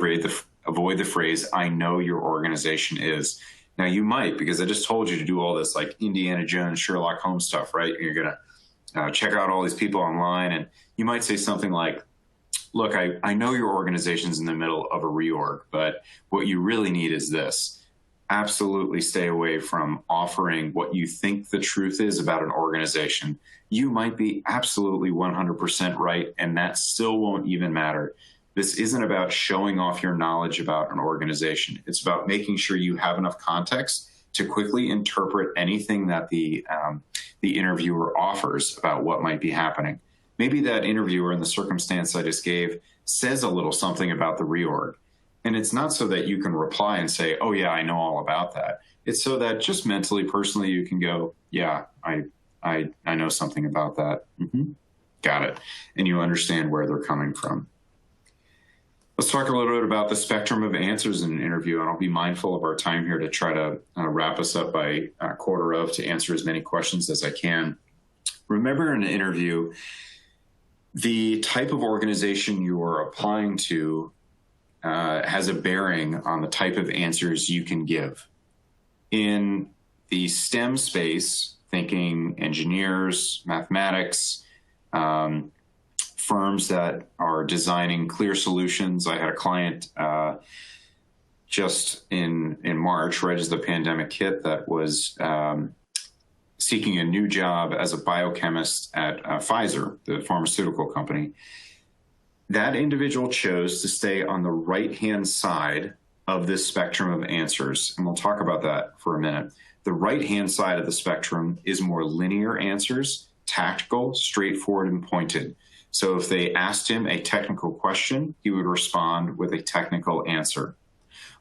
[SPEAKER 2] avoid the phrase, I know your organization is. Now, you might, because I just told you to do all this like Indiana Jones, Sherlock Holmes stuff, right? You're going to check out all these people online, and you might say something like, look, I know your organization's in the middle of a reorg, but what you really need is this. Absolutely stay away from offering what you think the truth is about an organization. You might be absolutely 100% right, and that still won't even matter. This isn't about showing off your knowledge about an organization. It's about making sure you have enough context to quickly interpret anything that the interviewer offers about what might be happening. Maybe that interviewer in the circumstance I just gave says a little something about the reorg. And it's not so that you can reply and say, oh, yeah, I know all about that. It's so that just mentally, personally, you can go, yeah, I know something about that. Mm-hmm. Got it. And you understand where they're coming from. Let's talk a little bit about the spectrum of answers in an interview. And I'll be mindful of our time here to try to wrap us up by quarter of to answer as many questions as I can. Remember, in an interview, the type of organization you are applying to has a bearing on the type of answers you can give. In the STEM space, thinking engineers, mathematics, firms that are designing clear solutions. I had a client just in March, right as the pandemic hit, that was seeking a new job as a biochemist at Pfizer, the pharmaceutical company. That individual chose to stay on the right-hand side of this spectrum of answers, and we'll talk about that for a minute. The right-hand side of the spectrum is more linear answers, tactical, straightforward, and pointed. So if they asked him a technical question, he would respond with a technical answer.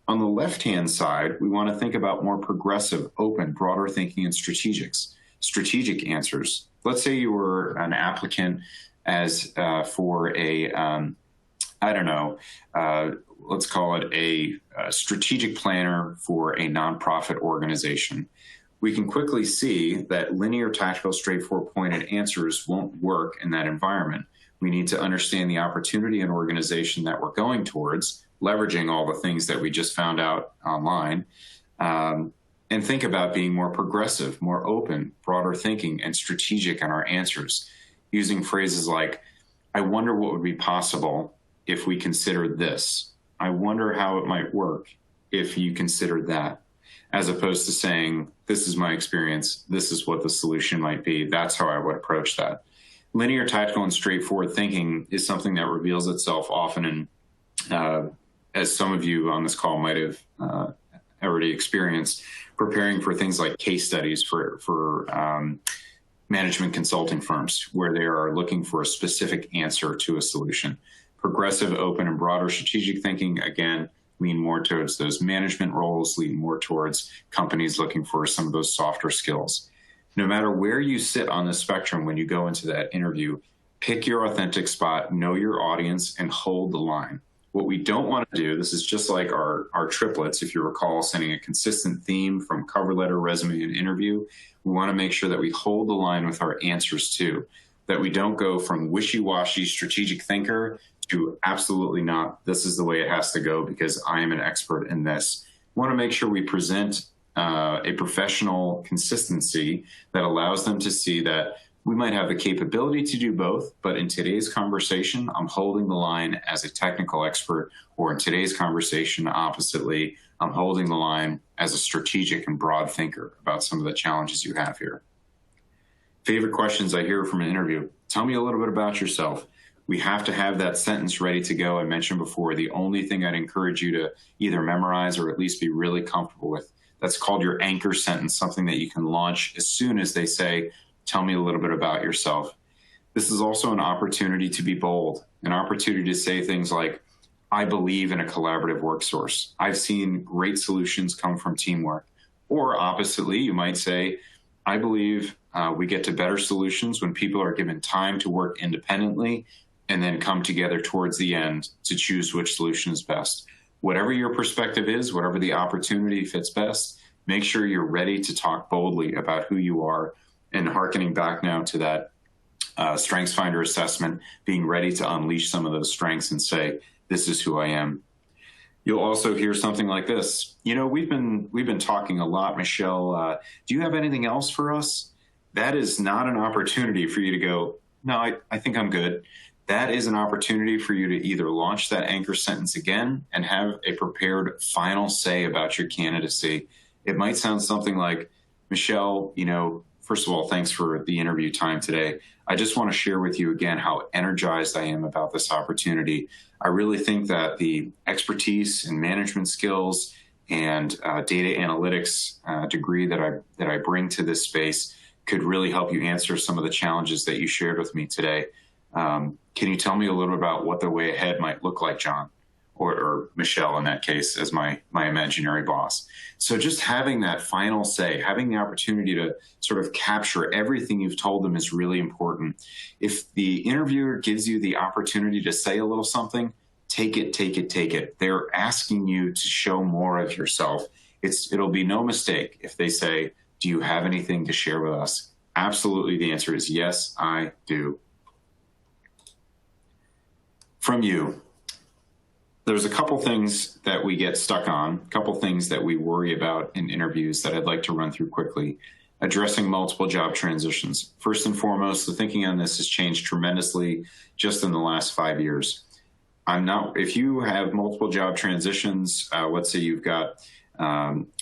[SPEAKER 2] On the left-hand side, we want to think about more progressive, open, broader thinking and strategic answers. Let's say you were an applicant as for a, let's call it a strategic planner for a nonprofit organization. We can quickly see that linear, tactical, straightforward, pointed answers won't work in that environment. We need to understand the opportunity and organization that we're going towards, leveraging all the things that we just found out online, and think about being more progressive, more open, broader thinking, and strategic in our answers, using phrases like, I wonder what would be possible if we considered this. I wonder how it might work if you consider that, as opposed to saying, this is my experience, this is what the solution might be, that's how I would approach that. Linear, tactical, and straightforward thinking is something that reveals itself often in, as some of you on this call might have already experienced, preparing for things like case studies for management consulting firms, where they are looking for a specific answer to a solution. Progressive, open, and broader strategic thinking, again, lean more towards those management roles, lean more towards companies looking for some of those softer skills. No matter where you sit on the spectrum when you go into that interview, pick your authentic spot, know your audience, and hold the line. What we don't want to do, this is just like our triplets, if you recall, sending a consistent theme from cover letter, resume, and interview. We want to make sure that we hold the line with our answers too, that we don't go from wishy-washy strategic thinker to absolutely not, this is the way it has to go because I am an expert in this. We want to make sure we present a professional consistency that allows them to see that we might have the capability to do both, but in today's conversation, I'm holding the line as a technical expert, or in today's conversation, oppositely, I'm holding the line as a strategic and broad thinker about some of the challenges you have here. Favorite questions I hear from an interview. Tell me a little bit about yourself. We have to have that sentence ready to go. I mentioned before, the only thing I'd encourage you to either memorize or at least be really comfortable with, that's called your anchor sentence, something that you can launch as soon as they say, tell me a little bit about yourself. This is also an opportunity to be bold, an opportunity to say things like, I believe in a collaborative work source. I've seen great solutions come from teamwork. Or oppositely, you might say, I believe we get to better solutions when people are given time to work independently and then come together towards the end to choose which solution is best. Whatever your perspective is, whatever the opportunity fits best, make sure you're ready to talk boldly about who you are, and hearkening back now to that StrengthsFinder assessment, being ready to unleash some of those strengths and say, this is who I am. You'll also hear something like this. You know, we've been talking a lot, Michelle. Do you have anything else for us? That is not an opportunity for you to go, no, I think I'm good. That is an opportunity for you to either launch that anchor sentence again and have a prepared final say about your candidacy. It might sound something like, Michelle, you know, first of all, thanks for the interview time today. I just want to share with you again how energized I am about this opportunity. I really think that the expertise and management skills and data analytics degree that I bring to this space could really help you answer some of the challenges that you shared with me today. Can you tell me a little about what the way ahead might look like, John, or Michelle in that case as my imaginary boss? So just having that final say, having the opportunity to sort of capture everything you've told them is really important. If the interviewer gives you the opportunity to say a little something, take it, take it, take it. They're asking you to show more of yourself. It'll be no mistake if they say, do you have anything to share with us? Absolutely, the answer is yes, I do. From you, there's a couple things that we get stuck on, a couple things that we worry about in interviews that I'd like to run through quickly. Addressing multiple job transitions. First and foremost, the thinking on this has changed tremendously just in the last 5 years. If you have multiple job transitions, let's say you've got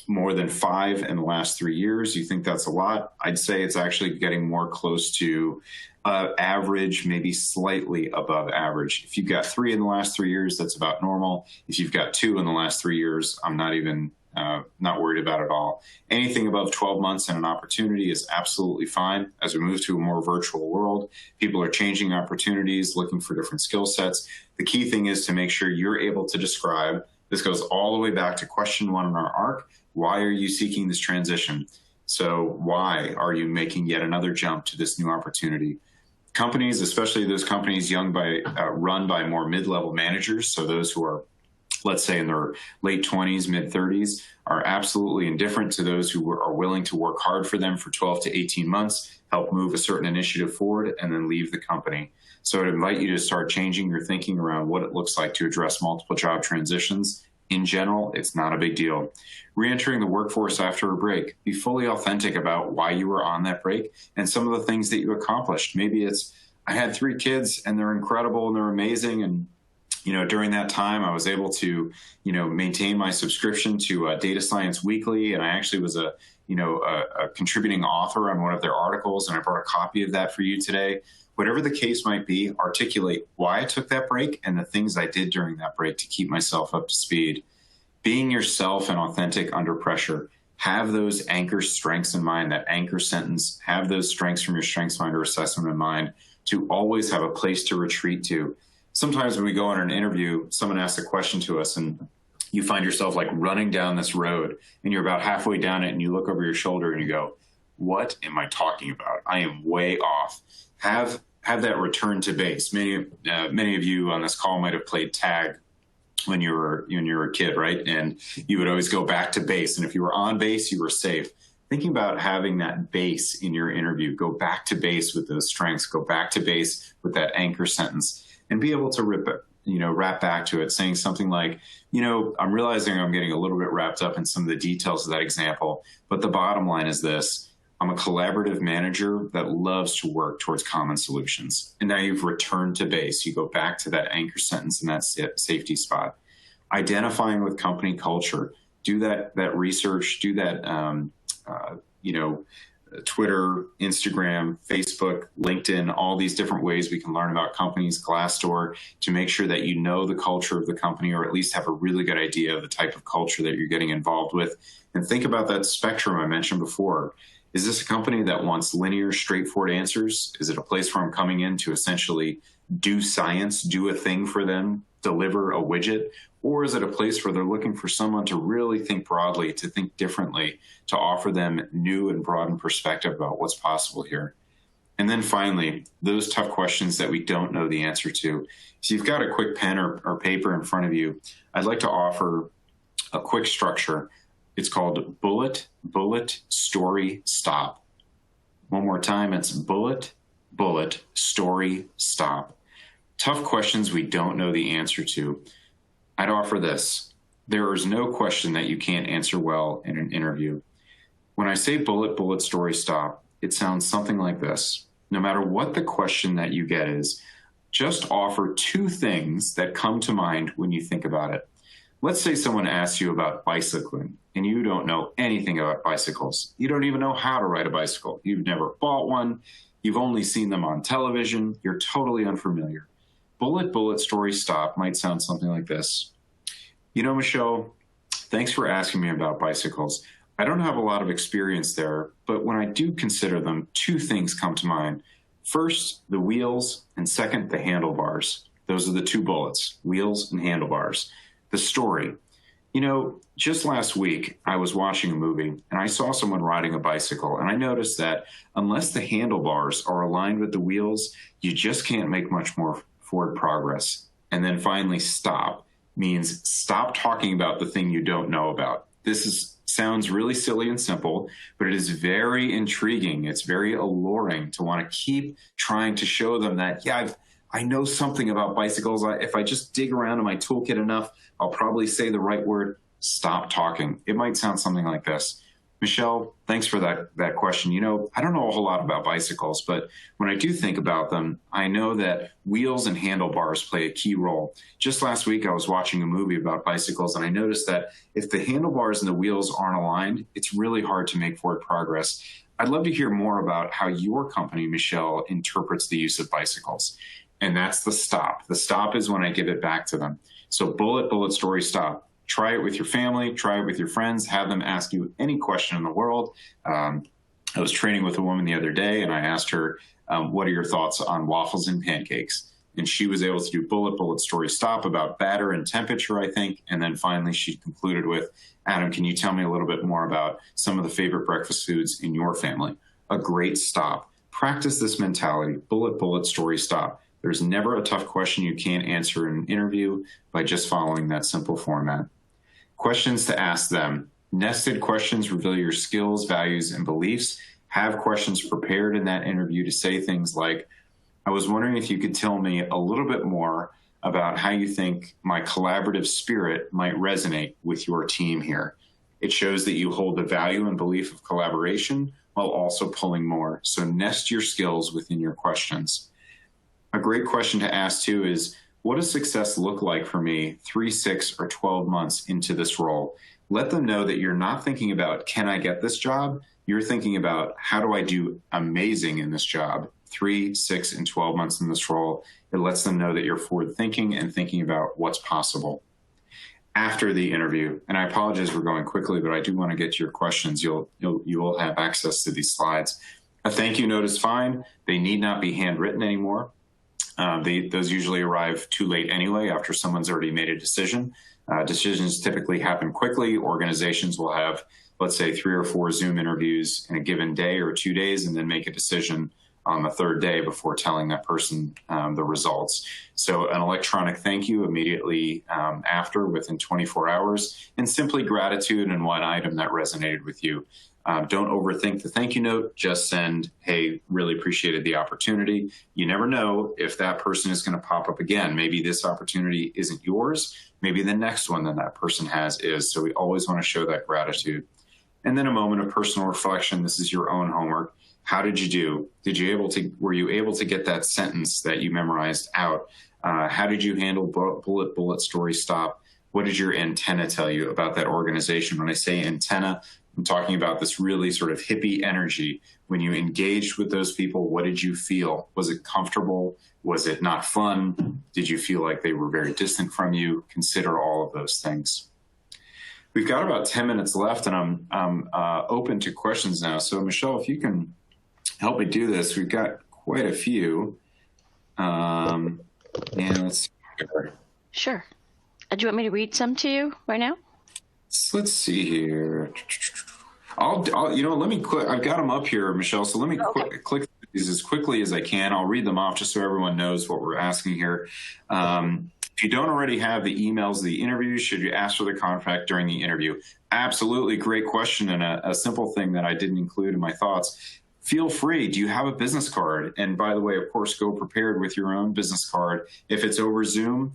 [SPEAKER 2] more than 5 in the last 3 years, you think that's a lot. I'd say it's actually getting more close to average, maybe slightly above average. If you've got 3 in the last 3 years, that's about normal. If you've got 2 in the last 3 years, I'm not worried about it at all. Anything above 12 months and an opportunity is absolutely fine. As we move to a more virtual world, people are changing opportunities, looking for different skill sets. The key thing is to make sure you're able to describe, this goes all the way back to question 1 in our arc, why are you seeking this transition? So why are you making yet another jump to this new opportunity? Companies, especially those companies run by more mid-level managers, so those who are let's say in their late 20s, mid 30s, are absolutely indifferent to those who are willing to work hard for them for 12 to 18 months, help move a certain initiative forward, and then leave the company. So I'd invite you to start changing your thinking around what it looks like to address multiple job transitions. In general, it's not a big deal. Re-entering the workforce after a break, be fully authentic about why you were on that break and some of the things that you accomplished. Maybe it's, I had 3 kids and they're incredible and they're amazing. And during that time, I was able to, maintain my subscription to Data Science Weekly, and I actually was a contributing author on one of their articles, and I brought a copy of that for you today. Whatever the case might be, articulate why I took that break and the things I did during that break to keep myself up to speed. Being yourself and authentic under pressure. Have those anchor strengths in mind, that anchor sentence. Have those strengths from your StrengthsFinder assessment in mind to always have a place to retreat to. Sometimes when we go on an interview, someone asks a question to us and you find yourself like running down this road and you're about halfway down it and you look over your shoulder and you go, what am I talking about? I am way off. Have that return to base. Many of you on this call might have played tag when you were a kid, right? And you would always go back to base. And if you were on base, you were safe. Thinking about having that base in your interview, go back to base with those strengths, go back to base with that anchor sentence, and be able to wrap back to it, saying something like, I'm realizing I'm getting a little bit wrapped up in some of the details of that example, but the bottom line is this: I'm a collaborative manager that loves to work towards common solutions. And now you've returned to base. You go back to that anchor sentence in that safety spot. Identifying with company culture. Do that research. Do that, Twitter, Instagram, Facebook, LinkedIn, all these different ways we can learn about companies, Glassdoor, to make sure that you know the culture of the company, or at least have a really good idea of the type of culture that you're getting involved with. And think about that spectrum I mentioned before. Is this a company that wants linear, straightforward answers? Is it a place where I'm coming in to essentially do science, do a thing for them, deliver a widget? Or is it a place where they're looking for someone to really think broadly, to think differently, to offer them new and broadened perspective about what's possible here? And then finally, those tough questions that we don't know the answer to. So you've got a quick pen or paper in front of you. I'd like to offer a quick structure. It's called bullet, story, stop. One more time, it's bullet, story, stop. Tough questions we don't know the answer to. I'd offer this. There is no question that you can't answer well in an interview. When I say bullet, story, stop, it sounds something like this. No matter what the question that you get is, just offer 2 things that come to mind when you think about it. Let's say someone asks you about bicycling and you don't know anything about bicycles. You don't even know how to ride a bicycle. You've never bought one. You've only seen them on television. You're totally unfamiliar. Bullet, story, stop might sound something like this. Michelle, thanks for asking me about bicycles. I don't have a lot of experience there, but when I do consider them, 2 things come to mind. First, the wheels, and second, the handlebars. Those are the 2 bullets, wheels and handlebars. The story. Just last week, I was watching a movie and I saw someone riding a bicycle, and I noticed that unless the handlebars are aligned with the wheels, you just can't make much more forward progress. And then finally, stop means stop talking about the thing you don't know about. This sounds really silly and simple, but it is very intriguing. It's very alluring to want to keep trying to show them that, I know something about bicycles. If I just dig around in my toolkit enough, I'll probably say the right word. Stop talking. It might sound something like this. Michelle, thanks for that question. I don't know a whole lot about bicycles, but when I do think about them, I know that wheels and handlebars play a key role. Just last week, I was watching a movie about bicycles, and I noticed that if the handlebars and the wheels aren't aligned, it's really hard to make forward progress. I'd love to hear more about how your company, Michelle, interprets the use of bicycles. And that's the stop. The stop is when I give it back to them. So bullet, story, stop. Try it with your family, try it with your friends, have them ask you any question in the world. I was training with a woman the other day, and I asked her, what are your thoughts on waffles and pancakes? And she was able to do bullet, story, stop about batter and temperature, I think. And then finally, she concluded with, Adam, can you tell me a little bit more about some of the favorite breakfast foods in your family? A great stop. Practice this mentality, bullet, story, stop. There's never a tough question you can't answer in an interview by just following that simple format. Questions to ask them. Nested questions reveal your skills, values, and beliefs. Have questions prepared in that interview to say things like, I was wondering if you could tell me a little bit more about how you think my collaborative spirit might resonate with your team here. It shows that you hold the value and belief of collaboration while also pulling more. So nest your skills within your questions. A great question to ask too is, what does success look like for me 3, 6, or 12 months into this role? Let them know that you're not thinking about, can I get this job? You're thinking about, how do I do amazing in this job? 3, 6, and 12 months in this role. It lets them know that you're forward thinking and thinking about what's possible. After the interview, and I apologize for going quickly, but I do want to get to your questions. You will have access to these slides. A thank you note is fine. They need not be handwritten anymore. Those usually arrive too late anyway, after someone's already made a decision. Decisions typically happen quickly. Organizations will have, let's say, 3 or 4 Zoom interviews in a given day or 2 days, and then make a decision on the 3rd day before telling that person the results. So an electronic thank you immediately after, within 24 hours, and simply gratitude and one item that resonated with you. Don't overthink the thank you note. Just send, hey, really appreciated the opportunity. You never know if that person is going to pop up again. Maybe this opportunity isn't yours. Maybe the next one that person has is. So we always want to show that gratitude. And then a moment of personal reflection. This is your own homework. How did you do? Were you able to get that sentence that you memorized out? How did you handle bullet story stop? What did your antenna tell you about that organization? When I say antenna, I'm talking about this really sort of hippie energy. When you engaged with those people, what did you feel? Was it comfortable? Was it not fun? Did you feel like they were very distant from you? Consider all of those things. We've got about 10 minutes left, and I'm open to questions now. So Michelle, if you can help me do this, we've got quite a few. And let's see here.
[SPEAKER 1] Sure. Do you want me to read some to you right now?
[SPEAKER 2] Let's see here. Let me click. I've got them up here, Michelle. So let me click these as quickly as I can. I'll read them off just so everyone knows what we're asking here. If you don't already have the emails of the interview, should you ask for the contract during the interview? Absolutely. Great question. And a simple thing that I didn't include in my thoughts. Feel free. Do you have a business card? And by the way, of course, go prepared with your own business card. If it's over Zoom,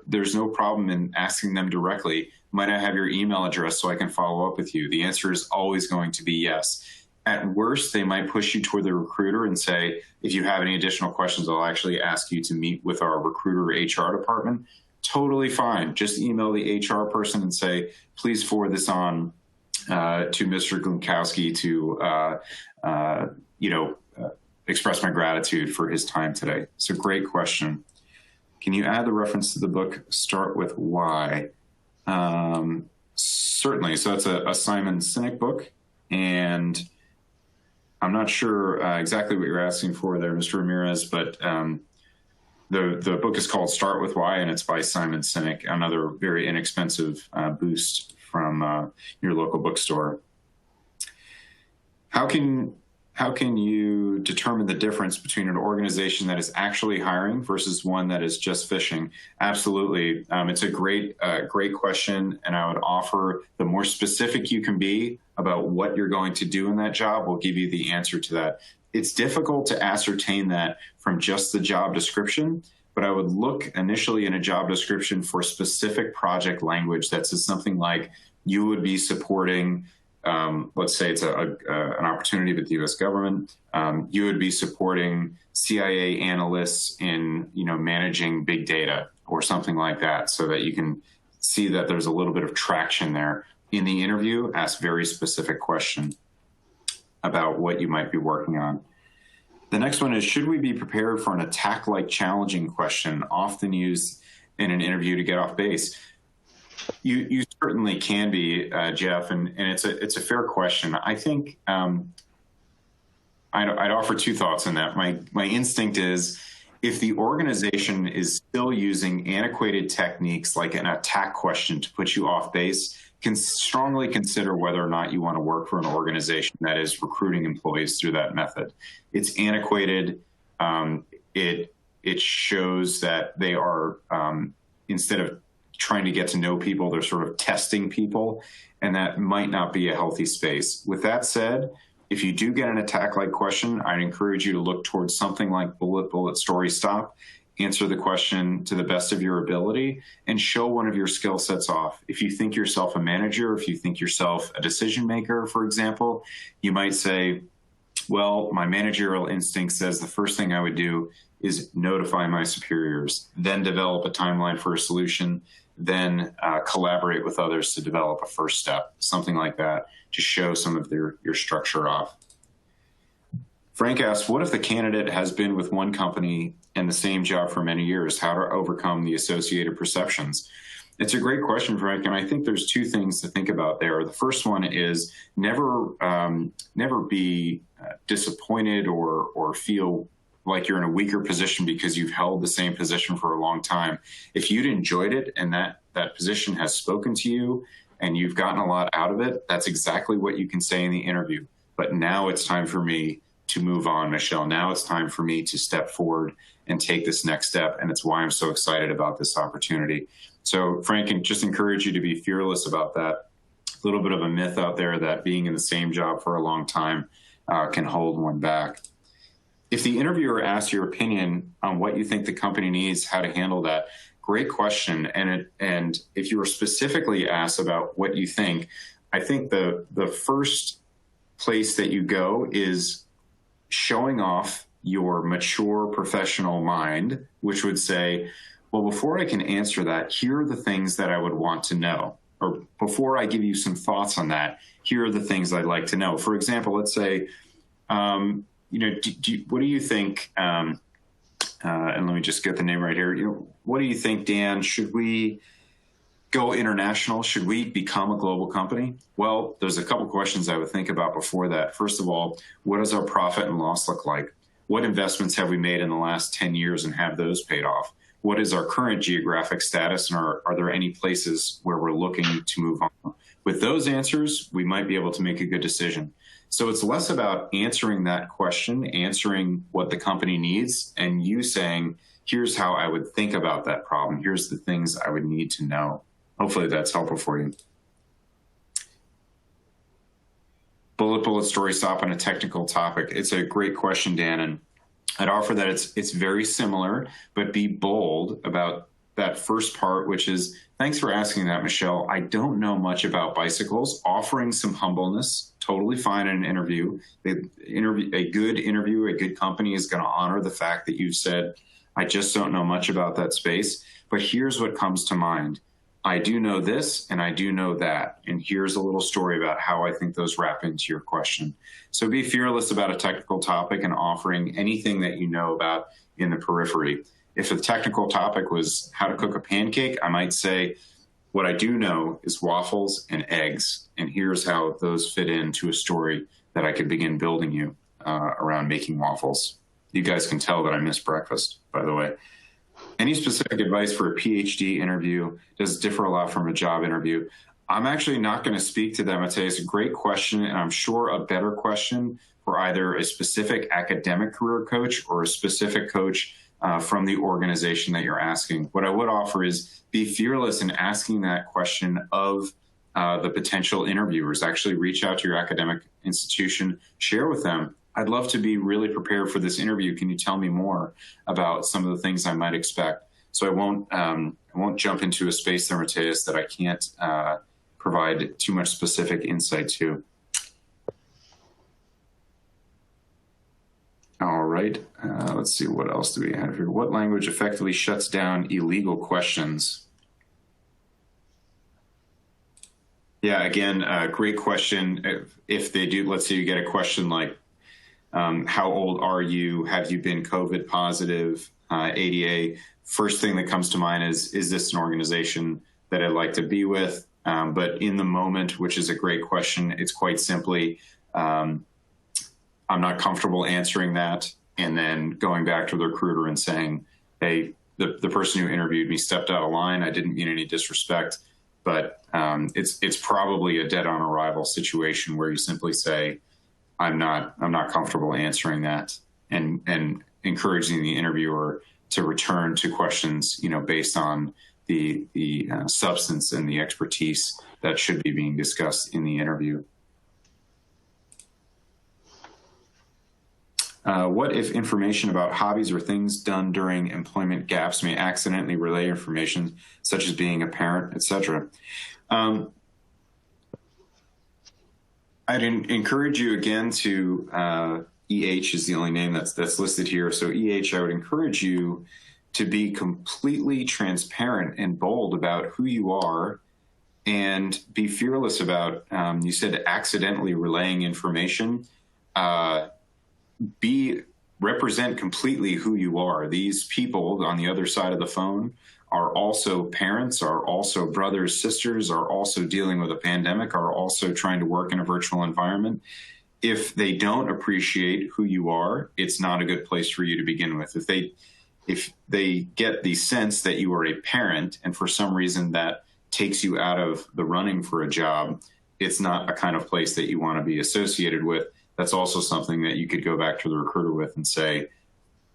[SPEAKER 2] there's no problem in asking them directly. Might I have your email address so I can follow up with you? The answer is always going to be yes. At worst, they might push you toward the recruiter and say, if you have any additional questions, I'll actually ask you to meet with our recruiter HR department. Totally fine. Just email the HR person and say, please forward this on to Mr. Glunkowski to express my gratitude for his time today. It's a great question. Can you add the reference to the book, Start With Why? Certainly. So it's a Simon Sinek book, and I'm not sure exactly what you're asking for there, Mr. Ramirez, but the book is called Start With Why, and it's by Simon Sinek, another very inexpensive boost from your local bookstore. How can you determine the difference between an organization that is actually hiring versus one that is just fishing? Absolutely. It's a great question. And I would offer, the more specific you can be about what you're going to do in that job will give you the answer to that. It's difficult to ascertain that from just the job description, but I would look initially in a job description for specific project language that says something like, you would be supporting, let's say it's an opportunity with the U.S. government. You would be supporting CIA analysts in, managing big data or something like that, so that you can see that there's a little bit of traction there. In the interview, ask very specific question about what you might be working on. The next one is, should we be prepared for an attack-like challenging question, often used in an interview to get off base? You certainly can be, Jeff, and it's a fair question. I think I'd offer 2 thoughts on that. My instinct is, if the organization is still using antiquated techniques like an attack question to put you off base, can strongly consider whether or not you want to work for an organization that is recruiting employees through that method. It's antiquated. It it shows that they are, instead of trying to get to know people, they're sort of testing people, and that might not be a healthy space. With that said, if you do get an attack-like question, I'd encourage you to look towards something like bullet, story, stop. Answer the question to the best of your ability and show one of your skill sets off. If you think yourself a manager, if you think yourself a decision maker, for example, you might say, well, my managerial instinct says the first thing I would do is notify my superiors, then develop a timeline for a solution, then collaborate with others to develop a first step, something like that, to show some of your structure off. Frank asks, what if the candidate has been with one company and the same job for many years? How to overcome the associated perceptions? It's a great question, Frank, and I think there's two things to think about there. The first one is never be disappointed or feel like you're in a weaker position because you've held the same position for a long time. If you'd enjoyed it and that position has spoken to you and you've gotten a lot out of it, that's exactly what you can say in the interview. But now it's time for me to move on, Michelle. Now it's time for me to step forward and take this next step. And it's why I'm so excited about this opportunity. So Frank, I just encourage you to be fearless about that. A little bit of a myth out there that being in the same job for a long time can hold one back. If the interviewer asks your opinion on what you think the company needs, how to handle that, great question. And if you were specifically asked about what you think, I think the first place that you go is showing off your mature professional mind, which would say, well, before I can answer that, here are the things that I would want to know. Or before I give you some thoughts on that, here are the things I'd like to know. For example, let's say, what do you think, and let me just get the name right here. What do you think, Dan? Should we go international? Should we become a global company? Well, there's a couple questions I would think about before that. First of all, what does our profit and loss look like? What investments have we made in the last 10 years and have those paid off? What is our current geographic status, and are there any places where we're looking to move on? With those answers, we might be able to make a good decision. So it's less about answering that question, answering what the company needs, and you saying, here's how I would think about that problem. Here's the things I would need to know. Hopefully that's helpful for you. Bullet, story, stop on a technical topic. It's a great question, Dan, and I'd offer that it's very similar, but be bold about that first part, which is, thanks for asking that, Michelle. I don't know much about bicycles. Offering some humbleness, totally fine in an interview. A good interview, a good company is going to honor the fact that you've said, I just don't know much about that space, but here's what comes to mind. I do know this and I do know that. And here's a little story about how I think those wrap into your question. So be fearless about a technical topic and offering anything that you know about in the periphery. If the technical topic was how to cook a pancake, I might say, what I do know is waffles and eggs. And here's how those fit into a story that I could begin building you around making waffles. You guys can tell that I miss breakfast, by the way. Any specific advice for a PhD interview? Does differ a lot from a job interview? I'm actually not going to speak to them. I'd say it's a great question, and I'm sure a better question for either a specific academic career coach or a specific coach from the organization that you're asking. What I would offer is be fearless in asking that question of the potential interviewers. Actually reach out to your academic institution, share with them, I'd love to be really prepared for this interview. Can you tell me more about some of the things I might expect? So I won't jump into a space there, Mateus, that I can't provide too much specific insight to. All right, let's see, what else do we have here? What language effectively shuts down illegal questions? Yeah, again, great question. If they do, let's say you get a question like, how old are you? Have you been COVID positive? ADA. First thing that comes to mind is this an organization that I'd like to be with? But in the moment, which is a great question, it's quite simply, I'm not comfortable answering that. And then going back to the recruiter and saying, hey, the person who interviewed me stepped out of line. I didn't mean any disrespect, but it's probably a dead on arrival situation where you simply say, I'm not comfortable answering that, and encouraging the interviewer to return to questions, based on the substance and the expertise that should be being discussed in the interview. What if information about hobbies or things done during employment gaps may accidentally relay information, such as being a parent, etc.? I'd encourage you again to, EH is the only name that's listed here. So EH, I would encourage you to be completely transparent and bold about who you are and be fearless about, you said accidentally relaying information. Represent completely who you are. These people on the other side of the phone are also parents, are also brothers, sisters, are also dealing with a pandemic, are also trying to work in a virtual environment. If they don't appreciate who you are, it's not a good place for you to begin with. If they get the sense that you are a parent and for some reason that takes you out of the running for a job, it's not a kind of place that you want to be associated with. That's also something that you could go back to the recruiter with and say,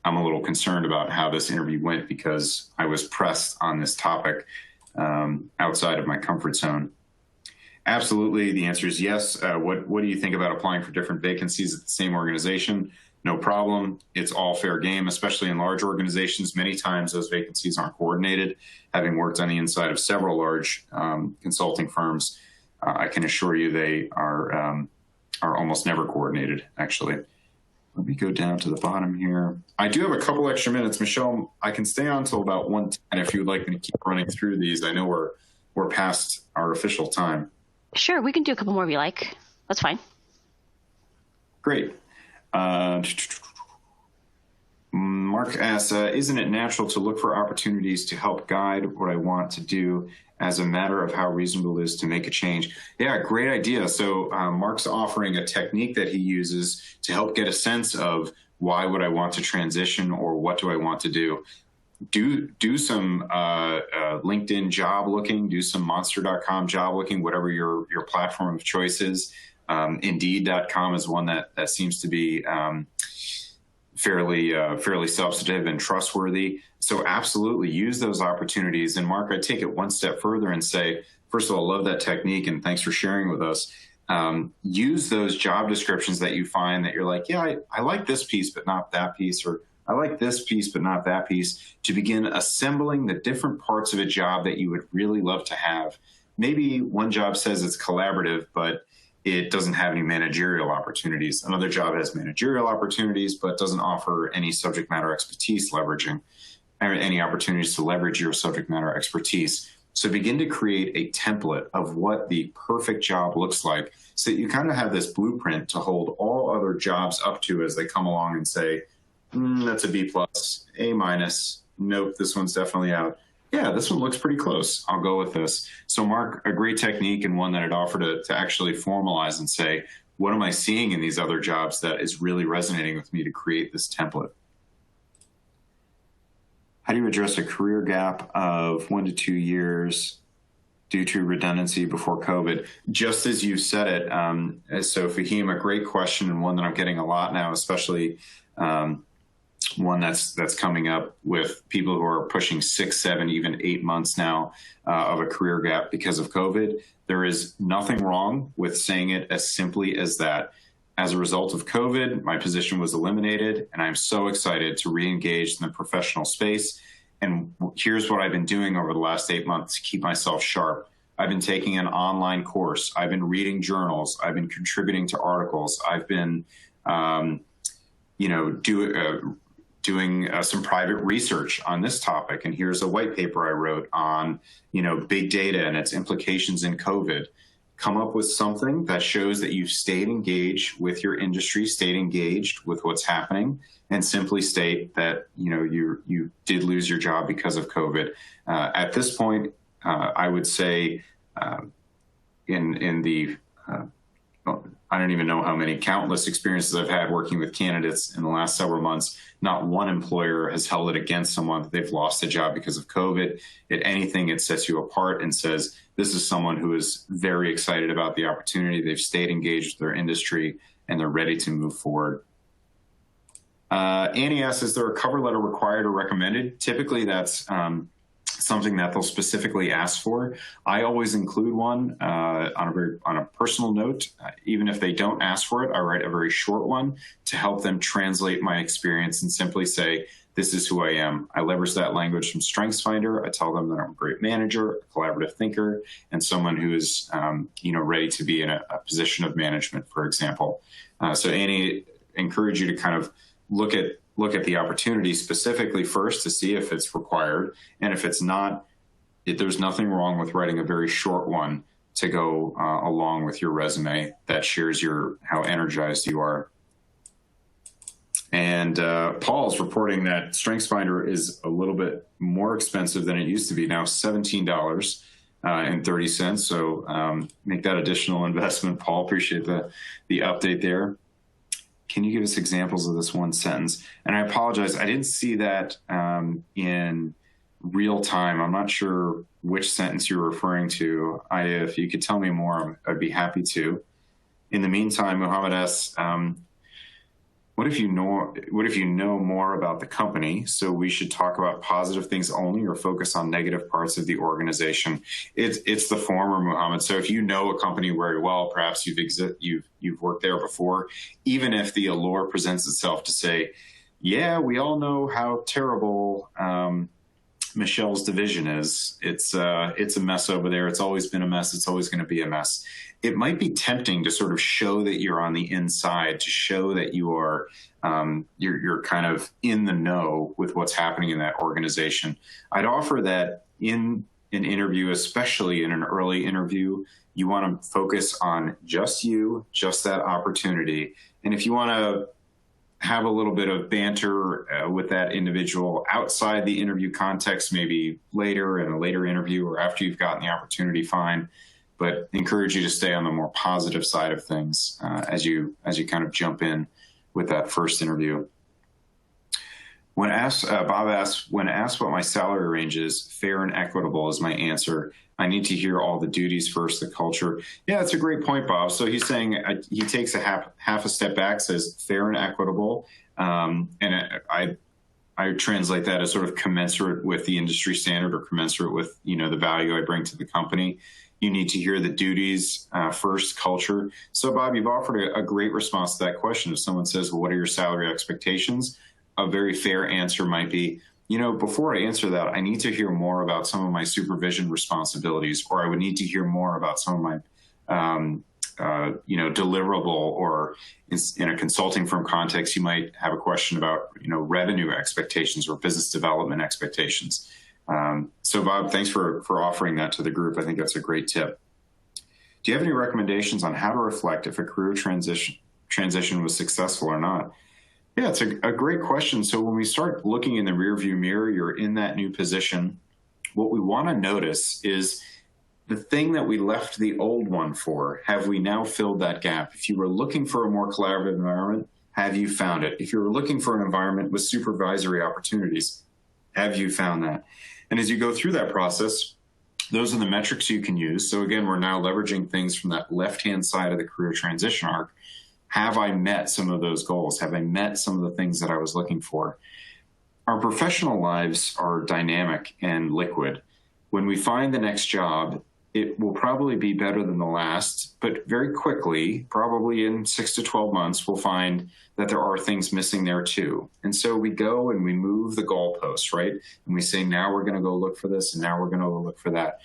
[SPEAKER 2] I'm a little concerned about how this interview went because I was pressed on this topic outside of my comfort zone. Absolutely. The answer is yes. What do you think about applying for different vacancies at the same organization? No problem. It's all fair game, especially in large organizations. Many times those vacancies aren't coordinated. Having worked on the inside of several large consulting firms, I can assure you they are almost never coordinated, actually. Let me go down to the bottom here. I do have a couple extra minutes. Michelle, I can stay on until about 1:10 if you would like me to keep running through these. I know we're past our official time.
[SPEAKER 1] Sure, we can do a couple more if you like. That's fine.
[SPEAKER 2] Great. Mark asks, isn't it natural to look for opportunities to help guide what I want to do as a matter of how reasonable it is to make a change? Yeah, great idea. So Mark's offering a technique that he uses to help get a sense of why would I want to transition or what do I want to do. Do some LinkedIn job looking, do some monster.com job looking, whatever your platform of choice is. Indeed.com is one that seems to be fairly substantive and trustworthy. So absolutely use those opportunities. And Mark, I take it one step further and say, first of all, love that technique and thanks for sharing with us. Use those job descriptions that you find that you're like, yeah, I like this piece, but not that piece, or I like this piece, but not that piece, to begin assembling the different parts of a job that you would really love to have. Maybe one job says it's collaborative, but it doesn't have any managerial opportunities. Another job has managerial opportunities, but doesn't offer any subject matter expertise leveraging, or any opportunities to leverage your subject matter expertise. So begin to create a template of what the perfect job looks like so that you kind of have this blueprint to hold all other jobs up to as they come along and say, that's a B plus, A minus, nope, this one's definitely out. Yeah, this one looks pretty close. I'll go with this. So Mark, a great technique and one that I'd offer to actually formalize and say, what am I seeing in these other jobs that is really resonating with me to create this template? How do you address a career gap of 1 to 2 years due to redundancy before COVID? Just as you said it, so Fahim, a great question and one that I'm getting a lot now, especially one that's coming up with people who are pushing 6, 7, even 8 months now of a career gap because of COVID. There is nothing wrong with saying it as simply as that. As a result of COVID, my position was eliminated, and I'm so excited to re-engage in the professional space. And here's what I've been doing over the last 8 months to keep myself sharp. I've been taking an online course. I've been reading journals. I've been contributing to articles. I've been, doing some private research on this topic. And here's a white paper I wrote on, big data and its implications in COVID. Come up with something that shows that you've stayed engaged with your industry, stayed engaged with what's happening, and simply state that, you did lose your job because of COVID. At this point, I would say in the I don't even know how many countless experiences I've had working with candidates in the last several months. Not one employer has held it against someone that they've lost a job because of COVID. If anything, it sets you apart and says, this is someone who is very excited about the opportunity. They've stayed engaged with their industry and they're ready to move forward. Annie asks, is there a cover letter required or recommended? Typically, that's something that they'll specifically ask for. I always include one on a personal note. Even if they don't ask for it, I write a very short one to help them translate my experience and simply say, this is who I am. I leverage that language from StrengthsFinder. I tell them that I'm a great manager, a collaborative thinker, and someone who is ready to be in a position of management, for example. So Annie, encourage you to kind of look at the opportunity specifically first to see if it's required. And if it's not, there's nothing wrong with writing a very short one to go along with your resume that shares how energized you are. And Paul's reporting that StrengthsFinder is a little bit more expensive than it used to be now, $17.30. So make that additional investment, Paul. Appreciate the update there. Can you give us examples of this one sentence? And I apologize, I didn't see that in real time. I'm not sure which sentence you're referring to. If you could tell me more, I'd be happy to. In the meantime, Muhammad asks, what if you know more about the company? So we should talk about positive things only or focus on negative parts of the organization? It's the former, Muhammad. So if you know a company very well, perhaps you've worked there before, even if the allure presents itself to say, yeah, we all know how terrible Michelle's division is. It's a mess over there. It's always been a mess. It's always going to be a mess. It might be tempting to sort of show that you're on the inside, to show that you are you're kind of in the know with what's happening in that organization. I'd offer that in an interview, especially in an early interview, you want to focus on just you, just that opportunity. And if you want to have a little bit of banter with that individual outside the interview context, maybe later in a later interview or after you've gotten the opportunity, fine. But encourage you to stay on the more positive side of things as you kind of jump in with that first interview. When asked, Bob asks, when asked what my salary range is, fair and equitable is my answer. I need to hear all the duties first, the culture. Yeah, that's a great point, Bob. So he's saying he takes a half a step back, says fair and equitable. And I translate that as sort of commensurate with the industry standard or commensurate with, the value I bring to the company. You need to hear the duties first, culture. So, Bob, you've offered a great response to that question. If someone says, well, what are your salary expectations? A very fair answer might be, before I answer that, I need to hear more about some of my supervision responsibilities, or I would need to hear more about some of my, deliverable, or in a consulting firm context, you might have a question about, revenue expectations or business development expectations. So Bob, thanks for offering that to the group. I think that's a great tip. Do you have any recommendations on how to reflect if a career transition was successful or not? Yeah, it's a great question. So when we start looking in the rearview mirror, you're in that new position. What we want to notice is the thing that we left the old one for. Have we now filled that gap? If you were looking for a more collaborative environment, have you found it? If you were looking for an environment with supervisory opportunities, have you found that? And as you go through that process, those are the metrics you can use. So again, we're now leveraging things from that left-hand side of the career transition arc. Have I met some of those goals? Have I met some of the things that I was looking for? Our professional lives are dynamic and liquid. When we find the next job, it will probably be better than the last, but very quickly, probably in 6 to 12 months, we'll find that there are things missing there too. And so we go and we move the goalposts, right? And we say, now we're going to go look for this, and now we're going to go look for that.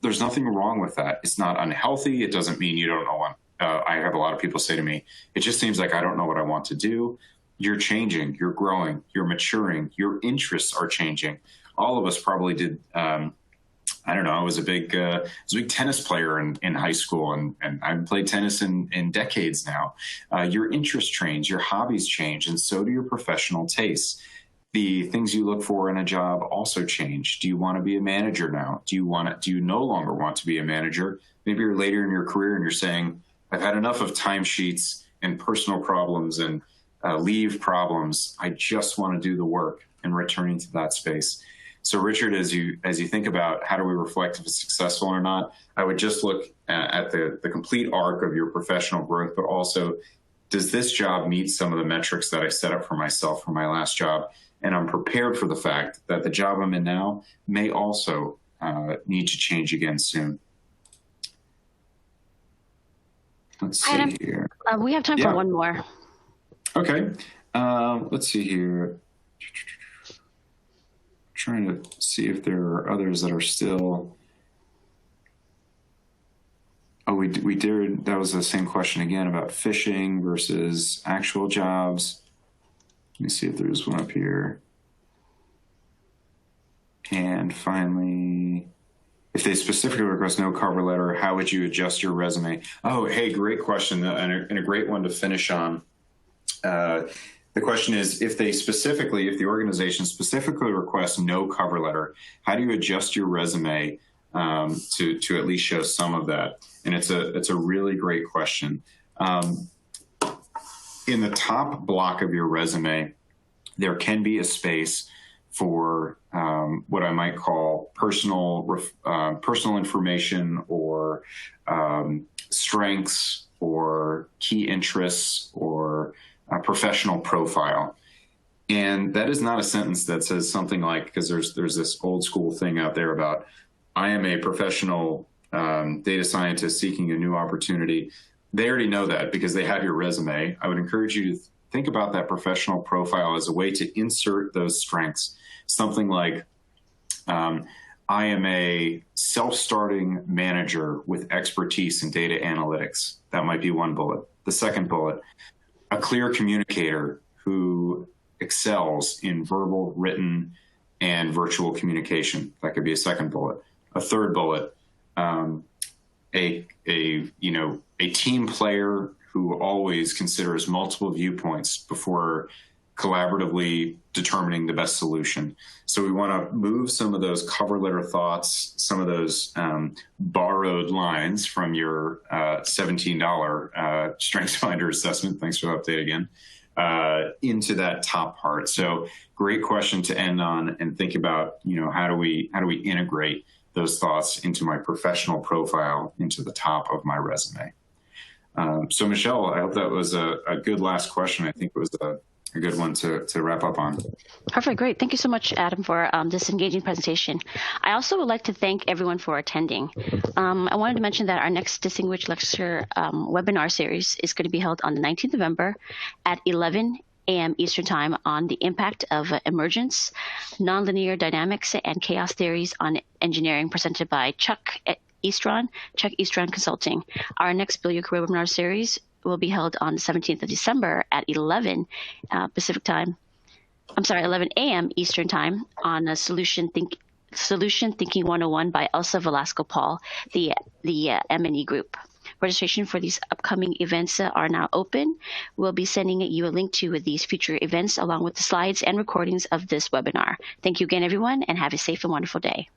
[SPEAKER 2] There's nothing wrong with that. It's not unhealthy. It doesn't mean you don't know what. I have a lot of people say to me, it just seems like I don't know what I want to do. You're changing, you're growing, you're maturing, your interests are changing. All of us probably did. I don't know. I was a big tennis player in high school, and I've played tennis in decades now. Your interests change, your hobbies change, and so do your professional tastes. The things you look for in a job also change. Do you want to be a manager now? Do you no longer want to be a manager? Maybe you're later in your career and you're saying, I've had enough of timesheets and personal problems and leave problems. I just want to do the work, and returning to that space. So Richard, as you think about how do we reflect if it's successful or not, I would just look at the complete arc of your professional growth, but also does this job meet some of the metrics that I set up for myself for my last job? And I'm prepared for the fact that the job I'm in now may also need to change again soon. Let's see
[SPEAKER 1] Adam,
[SPEAKER 2] here.
[SPEAKER 1] We have time for one more.
[SPEAKER 2] Okay. Let's see here. Trying to see if there are others that are still. Oh, we did. That was the same question again about fishing versus actual jobs. Let me see if there's one up here. And finally, if they specifically request no cover letter, how would you adjust your resume? Oh, hey, great question, and a great one to finish on. The question is, if the organization specifically requests no cover letter, how do you adjust your resume to at least show some of that? And it's a really great question. In the top block of your resume, there can be a space for what I might call personal information or strengths or key interests or a professional profile. And that is not a sentence that says something like, because there's this old school thing out there about, I am a professional data scientist seeking a new opportunity. They already know that because they have your resume. I would encourage you to think about that professional profile as a way to insert those strengths. Something like, I am a self-starting manager with expertise in data analytics. That might be one bullet. The second bullet, a clear communicator who excels in verbal, written, and virtual communication. That could be a second bullet. A third bullet, a team player who always considers multiple viewpoints before collaboratively determining the best solution. So we want to move some of those cover letter thoughts, some of those borrowed lines from your $17 StrengthsFinder assessment. Thanks for the update again. Into that top part. So great question to end on and think about, how do we integrate those thoughts into my professional profile, into the top of my resume. So Michelle, I hope that was a good last question. I think it was a good one to wrap up on.
[SPEAKER 1] Perfect. Great. Thank you so much, Adam, for this engaging presentation. I also would like to thank everyone for attending. I wanted to mention that our next Distinguished Lecture webinar series is going to be held on the 19th of November at 11 a.m. Eastern Time on the impact of emergence, nonlinear dynamics, and chaos theories on engineering, presented by Chuck Eastron Consulting. Our next Build Your Career webinar series will be held on the 17th of December at 11 11 a.m. Eastern Time on a Solution Thinking 101 by Elsa Velasco Paul, the M&E Group. Registration for these upcoming events are now open. We'll be sending you a link to these future events along with the slides and recordings of this webinar. Thank you again, everyone, and have a safe and wonderful day.